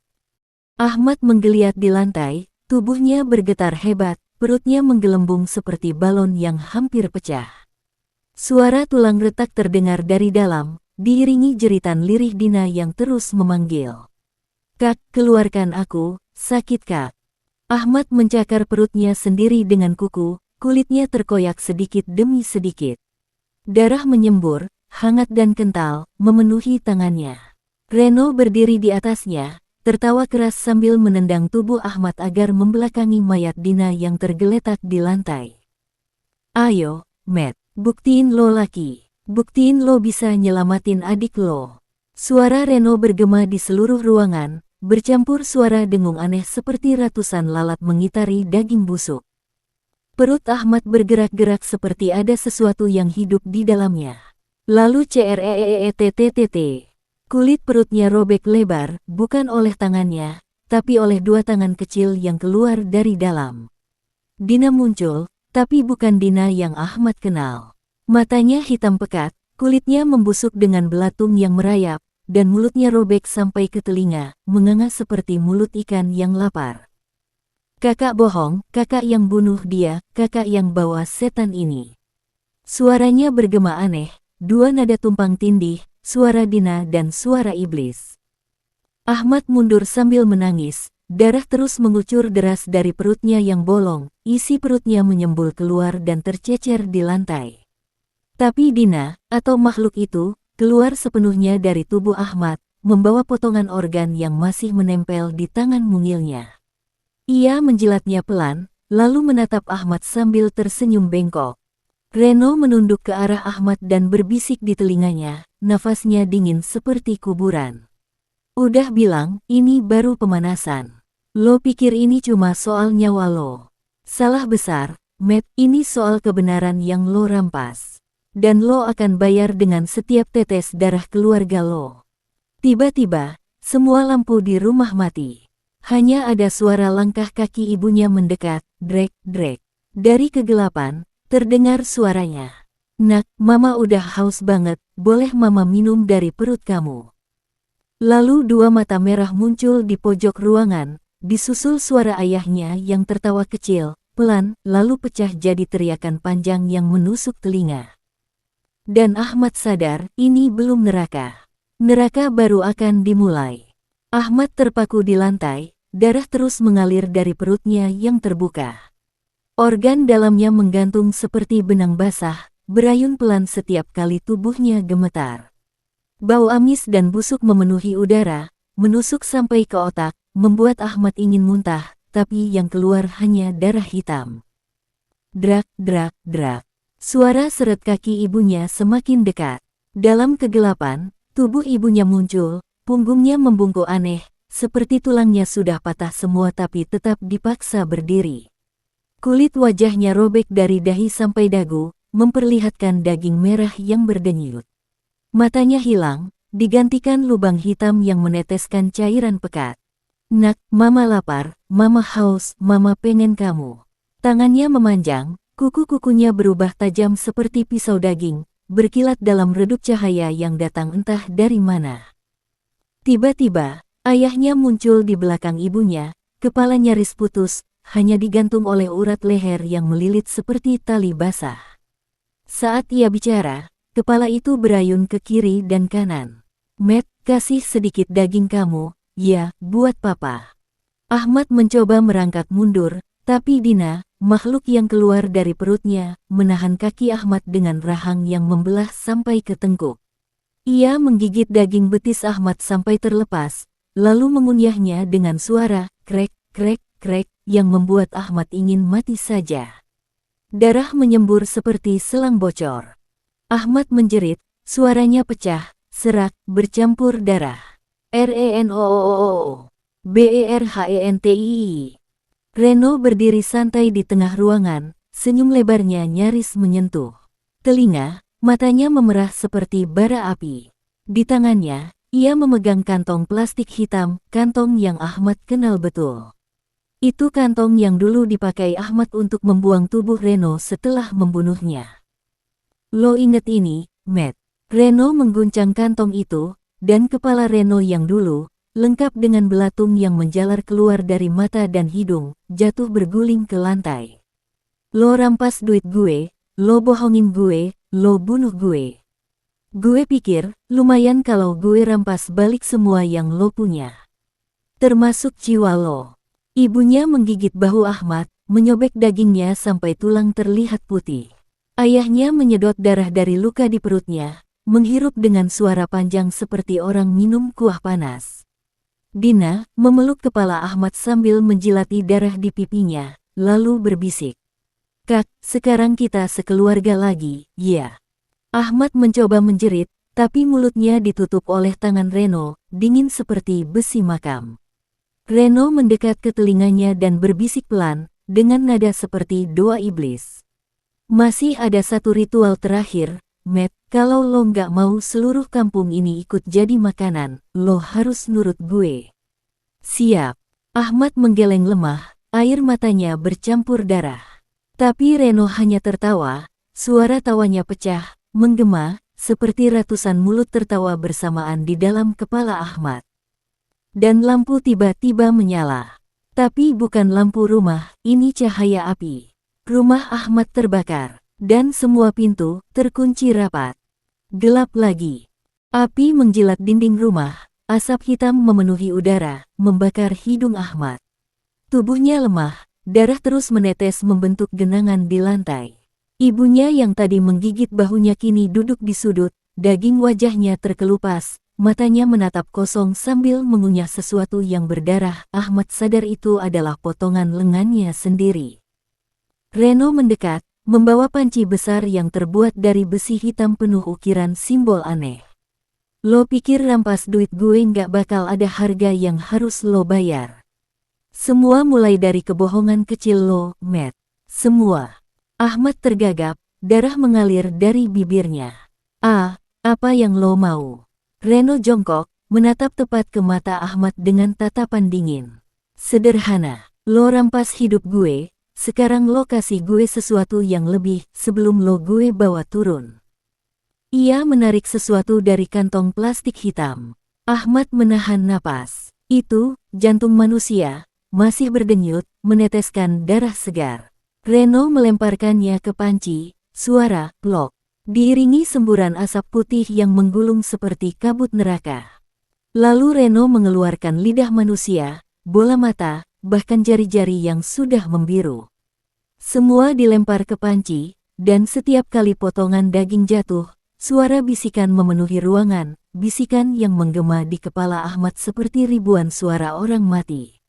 Speaker 1: Ahmad menggeliat di lantai, tubuhnya bergetar hebat, perutnya menggelembung seperti balon yang hampir pecah. Suara tulang retak terdengar dari dalam, diiringi jeritan lirih Dina yang terus memanggil. Kak, keluarkan aku, sakit kak. Ahmad mencakar perutnya sendiri dengan kuku, kulitnya terkoyak sedikit demi sedikit. Darah menyembur, hangat dan kental, memenuhi tangannya. Reno berdiri di atasnya, tertawa keras sambil menendang tubuh Ahmad agar membelakangi mayat Dina yang tergeletak di lantai. Ayo, Matt, buktiin lo laki. Buktiin lo bisa nyelamatin adik lo. Suara Reno bergema di seluruh ruangan, bercampur suara dengung aneh seperti ratusan lalat mengitari daging busuk. Perut Ahmad bergerak-gerak seperti ada sesuatu yang hidup di dalamnya. Lalu CREETTT. Kulit perutnya robek lebar, bukan oleh tangannya, tapi oleh dua tangan kecil yang keluar dari dalam. Dina muncul, tapi bukan Dina yang Ahmad kenal. Matanya hitam pekat, kulitnya membusuk dengan belatung yang merayap, dan mulutnya robek sampai ke telinga, menganga seperti mulut ikan yang lapar. Kakak bohong, kakak yang bunuh dia, kakak yang bawa setan ini. Suaranya bergema aneh, dua nada tumpang tindih, suara Dina dan suara iblis. Ahmad mundur sambil menangis, darah terus mengucur deras dari perutnya yang bolong, isi perutnya menyembul keluar dan tercecer di lantai. Tapi Dina, atau makhluk itu, keluar sepenuhnya dari tubuh Ahmad, membawa potongan organ yang masih menempel di tangan mungilnya. Ia menjilatnya pelan, lalu menatap Ahmad sambil tersenyum bengkok. Reno menunduk ke arah Ahmad dan berbisik di telinganya, nafasnya dingin seperti kuburan. Udah bilang, ini baru pemanasan. Lo pikir ini cuma soal nyawa lo. Salah besar, Matt, ini soal kebenaran yang lo rampas. Dan lo akan bayar dengan setiap tetes darah keluarga lo. Tiba-tiba, semua lampu di rumah mati. Hanya ada suara langkah kaki ibunya mendekat, drek-drek. Dari kegelapan, terdengar suaranya. Nak, mama udah haus banget, boleh mama minum dari perut kamu? Lalu dua mata merah muncul di pojok ruangan, disusul suara ayahnya yang tertawa kecil, pelan, lalu pecah jadi teriakan panjang yang menusuk telinga. Dan Ahmad sadar, ini belum neraka. Neraka baru akan dimulai. Ahmad terpaku di lantai, darah terus mengalir dari perutnya yang terbuka. Organ dalamnya menggantung seperti benang basah, berayun pelan setiap kali tubuhnya gemetar. Bau amis dan busuk memenuhi udara, menusuk sampai ke otak, membuat Ahmad ingin muntah, tapi yang keluar hanya darah hitam. Drak, drak, drak. Suara seret kaki ibunya semakin dekat. Dalam kegelapan, tubuh ibunya muncul, punggungnya membungkuk aneh, seperti tulangnya sudah patah semua tapi tetap dipaksa berdiri. Kulit wajahnya robek dari dahi sampai dagu, memperlihatkan daging merah yang berdenyut. Matanya hilang, digantikan lubang hitam yang meneteskan cairan pekat. Nak, mama lapar, mama haus, mama pengen kamu. Tangannya memanjang, kuku-kukunya berubah tajam seperti pisau daging, berkilat dalam redup cahaya yang datang entah dari mana. Tiba-tiba, ayahnya muncul di belakang ibunya, kepala nyaris putus, hanya digantung oleh urat leher yang melilit seperti tali basah. Saat ia bicara, kepala itu berayun ke kiri dan kanan. Matt, kasih sedikit daging kamu, ya, buat papa. Ahmad mencoba merangkak mundur, tapi Dina, makhluk yang keluar dari perutnya, menahan kaki Ahmad dengan rahang yang membelah sampai ke tengkuk. Ia menggigit daging betis Ahmad sampai terlepas, lalu mengunyahnya dengan suara krek, krek, krek, yang membuat Ahmad ingin mati saja. Darah menyembur seperti selang bocor. Ahmad menjerit, suaranya pecah, serak, bercampur darah. Renooo, Berhentii. Reno berdiri santai di tengah ruangan, senyum lebarnya nyaris menyentuh telinga, matanya memerah seperti bara api. Di tangannya, ia memegang kantong plastik hitam, kantong yang Ahmad kenal betul. Itu kantong yang dulu dipakai Ahmad untuk membuang tubuh Reno setelah membunuhnya. Lo inget ini, Matt. Reno mengguncang kantong itu, dan kepala Reno yang dulu, lengkap dengan belatung yang menjalar keluar dari mata dan hidung, jatuh berguling ke lantai. Lo rampas duit gue, lo bohongin gue, lo bunuh gue. Gue pikir, lumayan kalau gue rampas balik semua yang lo punya. Termasuk jiwa lo. Ibunya menggigit bahu Ahmad, menyobek dagingnya sampai tulang terlihat putih. Ayahnya menyedot darah dari luka di perutnya, menghirup dengan suara panjang seperti orang minum kuah panas. Dina memeluk kepala Ahmad sambil menjilati darah di pipinya, lalu berbisik. Kak, sekarang kita sekeluarga lagi, ya. Ahmad mencoba menjerit, tapi mulutnya ditutup oleh tangan Reno, dingin seperti besi makam. Reno mendekat ke telinganya dan berbisik pelan, dengan nada seperti doa iblis. Masih ada satu ritual terakhir, Matt, kalau lo nggak mau seluruh kampung ini ikut jadi makanan, lo harus nurut gue. Siap. Ahmad menggeleng lemah, air matanya bercampur darah. Tapi Reno hanya tertawa, Suara tawanya pecah, menggema, seperti ratusan mulut tertawa bersamaan di dalam kepala Ahmad. Dan lampu tiba-tiba menyala. Tapi bukan lampu rumah, ini cahaya api. Rumah Ahmad terbakar, dan semua pintu terkunci rapat. Gelap lagi. Api menjilat dinding rumah, asap hitam memenuhi udara, membakar hidung Ahmad. Tubuhnya lemah, darah terus menetes membentuk genangan di lantai. Ibunya yang tadi menggigit bahunya kini duduk di sudut, daging wajahnya terkelupas, matanya menatap kosong sambil mengunyah sesuatu yang berdarah. Ahmad sadar itu adalah potongan lengannya sendiri. Reno mendekat, membawa panci besar yang terbuat dari besi hitam penuh ukiran simbol aneh. Lo pikir rampas duit gue nggak bakal ada harga yang harus lo bayar? Semua mulai dari kebohongan kecil lo, Matt. Semua. Ahmad tergagap, darah mengalir dari bibirnya. Apa yang lo mau? Reno jongkok, menatap tepat ke mata Ahmad dengan tatapan dingin. Sederhana, lo rampas hidup gue, sekarang lo kasih gue sesuatu yang lebih sebelum lo gue bawa turun. Ia menarik sesuatu dari kantong plastik hitam. Ahmad menahan napas. Itu, jantung manusia, masih berdenyut, meneteskan darah segar. Reno melemparkannya ke panci, suara plok. Diiringi semburan asap putih yang menggulung seperti kabut neraka. Lalu Reno mengeluarkan lidah manusia, bola mata, bahkan jari-jari yang sudah membiru. Semua dilempar ke panci, dan setiap kali potongan daging jatuh, suara bisikan memenuhi ruangan, bisikan yang menggema di kepala Ahmad seperti ribuan suara orang mati.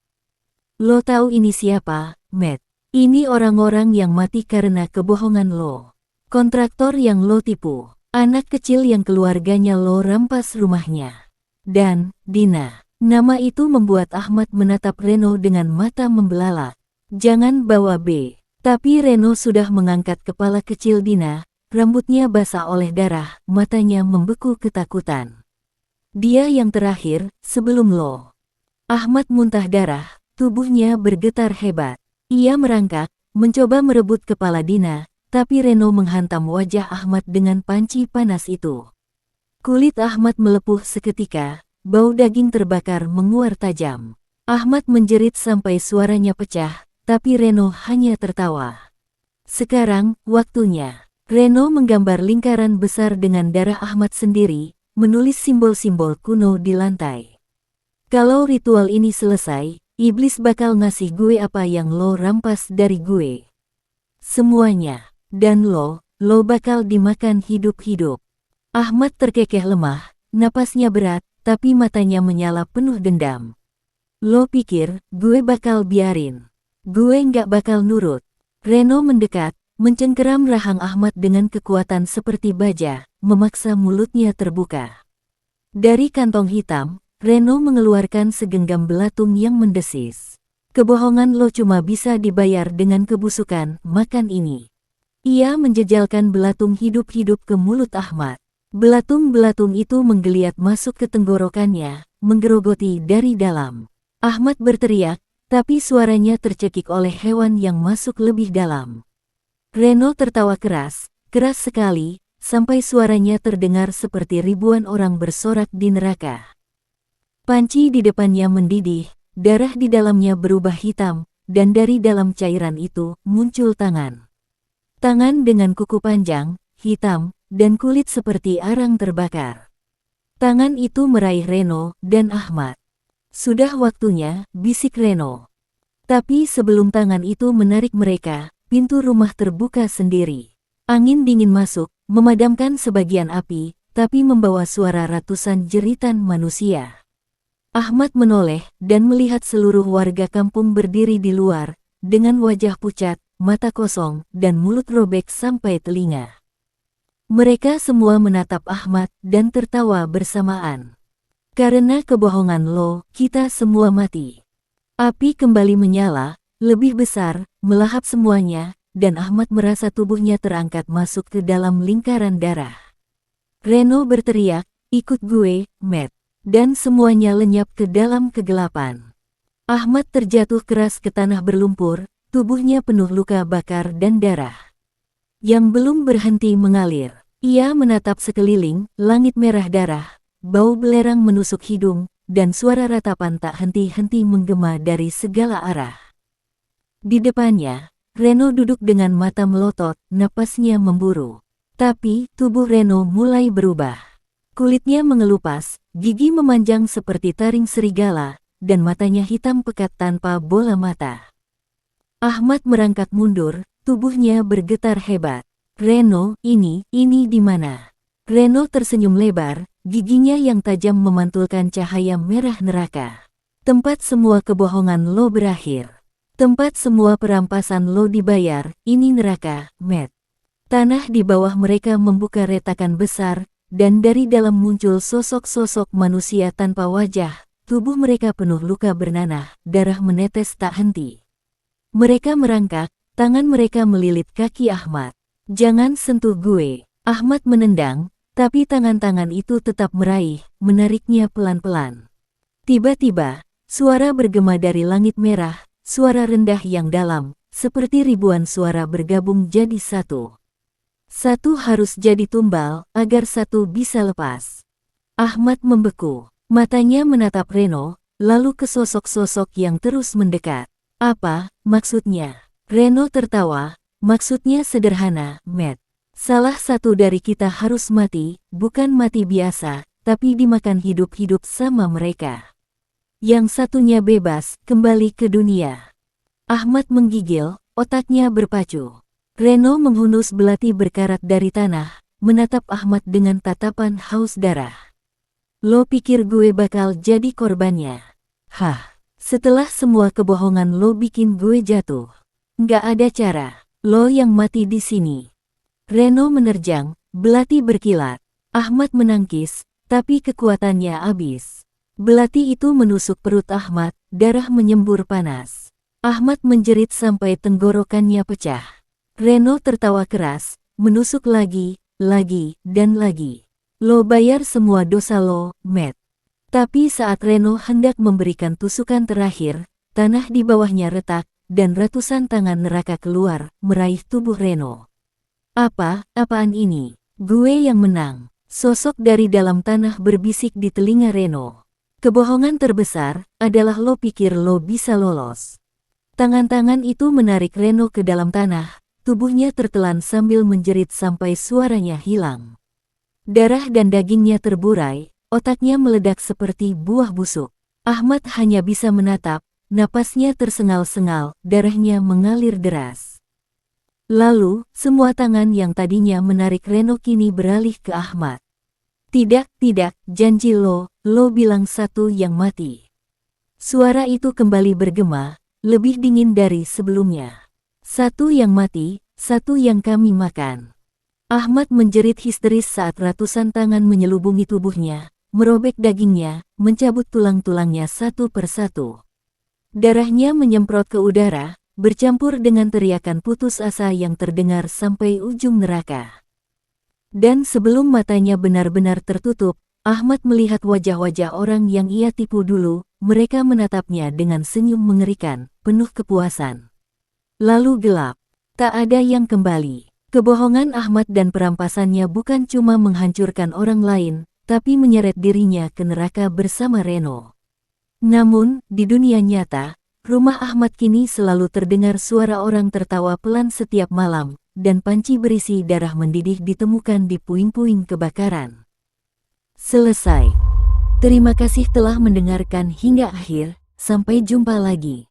Speaker 1: Lo tahu ini siapa, Matt? Ini orang-orang yang mati karena kebohongan lo. Kontraktor yang lo tipu. Anak kecil yang keluarganya lo rampas rumahnya. Dan, Dina. Nama itu membuat Ahmad menatap Reno dengan mata membelalak. Jangan bawa B. Tapi Reno sudah mengangkat kepala kecil Dina. Rambutnya basah oleh darah, matanya membeku ketakutan. Dia yang terakhir, sebelum lo. Ahmad muntah darah, tubuhnya bergetar hebat. Ia merangkak, mencoba merebut kepala Dina, tapi Reno menghantam wajah Ahmad dengan panci panas itu. Kulit Ahmad melepuh seketika, bau daging terbakar menguar tajam. Ahmad menjerit sampai suaranya pecah, tapi Reno hanya tertawa. Sekarang, waktunya. Reno menggambar lingkaran besar dengan darah Ahmad sendiri, menulis simbol-simbol kuno di lantai. Kalau ritual ini selesai, iblis bakal ngasih gue apa yang lo rampas dari gue. Semuanya. Dan lo bakal dimakan hidup-hidup. Ahmad terkekeh lemah, napasnya berat, tapi matanya menyala penuh dendam. Lo pikir, gue bakal biarin? Gue nggak bakal nurut. Reno mendekat, mencengkeram rahang Ahmad dengan kekuatan seperti baja, memaksa mulutnya terbuka. Dari kantong hitam, Reno mengeluarkan segenggam belatung yang mendesis. Kebohongan lo cuma bisa dibayar dengan kebusukan, makan ini. Ia menjejalkan belatung hidup-hidup ke mulut Ahmad. Belatung-belatung itu menggeliat masuk ke tenggorokannya, menggerogoti dari dalam. Ahmad berteriak, tapi suaranya tercekik oleh hewan yang masuk lebih dalam. Reno tertawa keras sekali, sampai suaranya terdengar seperti ribuan orang bersorak di neraka. Panci di depannya mendidih, darah di dalamnya berubah hitam, dan dari dalam cairan itu muncul tangan. Tangan dengan kuku panjang, hitam, dan kulit seperti arang terbakar. Tangan itu meraih Reno dan Ahmad. Sudah waktunya, bisik Reno. Tapi sebelum tangan itu menarik mereka, pintu rumah terbuka sendiri. Angin dingin masuk, memadamkan sebagian api, tapi membawa suara ratusan jeritan manusia. Ahmad menoleh dan melihat seluruh warga kampung berdiri di luar, dengan wajah pucat, mata kosong, dan mulut robek sampai telinga. Mereka semua menatap Ahmad dan tertawa bersamaan. Karena kebohongan lo, kita semua mati. Api kembali menyala, lebih besar, melahap semuanya, dan Ahmad merasa tubuhnya terangkat masuk ke dalam lingkaran darah. Reno berteriak, ikut gue, Matt. Dan semuanya lenyap ke dalam kegelapan. Ahmad terjatuh keras ke tanah berlumpur, tubuhnya penuh luka bakar dan darah. yang belum berhenti mengalir. Ia menatap sekeliling, langit merah darah, bau belerang menusuk hidung, dan suara ratapan tak henti-henti menggema dari segala arah. Di depannya, Reno duduk dengan mata melotot, napasnya memburu. Tapi, tubuh Reno mulai berubah. Kulitnya mengelupas, gigi memanjang seperti taring serigala, dan matanya hitam pekat tanpa bola mata. Ahmad merangkak mundur, tubuhnya bergetar hebat. Reno, ini di mana? Reno tersenyum lebar, giginya yang tajam memantulkan cahaya merah neraka. Tempat semua kebohongan lo berakhir. Tempat semua perampasan lo dibayar, ini neraka, Matt. Tanah di bawah mereka membuka retakan besar, dan dari dalam muncul sosok-sosok manusia tanpa wajah. Tubuh mereka penuh luka bernanah, darah menetes tak henti. Mereka merangkak, tangan mereka melilit kaki Ahmad. Jangan sentuh gue. Ahmad menendang, tapi tangan-tangan itu tetap meraih, menariknya pelan-pelan. Tiba-tiba, suara bergema dari langit merah, suara rendah yang dalam, seperti ribuan suara bergabung jadi satu. Satu harus jadi tumbal, agar satu bisa lepas. Ahmad membeku, matanya menatap Reno, lalu ke sosok-sosok yang terus mendekat. Apa maksudnya? Reno tertawa, maksudnya sederhana, Matt. Salah satu dari kita harus mati, bukan mati biasa, tapi dimakan hidup-hidup sama mereka. Yang satunya bebas, kembali ke dunia. Ahmad menggigil, otaknya berpacu. Reno menghunus belati berkarat dari tanah, menatap Ahmad dengan tatapan haus darah. Lo pikir gue bakal jadi korbannya? Hah, setelah semua kebohongan lo bikin gue jatuh. Nggak ada cara, lo yang mati di sini. Reno menerjang, belati berkilat. Ahmad menangkis, tapi kekuatannya habis. Belati itu menusuk perut Ahmad, darah menyembur panas. Ahmad menjerit sampai tenggorokannya pecah. Reno tertawa keras, menusuk lagi, dan lagi. Lo bayar semua dosa lo, Matt. Tapi saat Reno hendak memberikan tusukan terakhir, tanah di bawahnya retak, dan ratusan tangan neraka keluar, meraih tubuh Reno. Apaan ini? Gue yang menang. Sosok dari dalam tanah berbisik di telinga Reno. Kebohongan terbesar adalah lo pikir lo bisa lolos. Tangan-tangan itu menarik Reno ke dalam tanah. Tubuhnya tertelan sambil menjerit sampai suaranya hilang. Darah dan dagingnya terburai, otaknya meledak seperti buah busuk. Ahmad hanya bisa menatap, napasnya tersengal-sengal, darahnya mengalir deras. Lalu, semua tangan yang tadinya menarik Reno kini beralih ke Ahmad. Tidak, janji lo bilang satu yang mati. Suara itu kembali bergema, lebih dingin dari sebelumnya. Satu yang mati, satu yang kami makan. Ahmad menjerit histeris saat ratusan tangan menyelubungi tubuhnya, merobek dagingnya, mencabut tulang-tulangnya satu persatu. Darahnya menyemprot ke udara, bercampur dengan teriakan putus asa yang terdengar sampai ujung neraka. Dan sebelum matanya benar-benar tertutup, Ahmad melihat wajah-wajah orang yang ia tipu dulu, mereka menatapnya dengan senyum mengerikan, penuh kepuasan. Lalu gelap. Tak ada yang kembali. Kebohongan Ahmad dan perampasannya bukan cuma menghancurkan orang lain, tapi menyeret dirinya ke neraka bersama Reno. Namun, di dunia nyata, rumah Ahmad kini selalu terdengar suara orang tertawa pelan setiap malam, dan panci berisi darah mendidih ditemukan di puing-puing kebakaran. Selesai. Terima kasih telah mendengarkan hingga akhir, sampai jumpa lagi.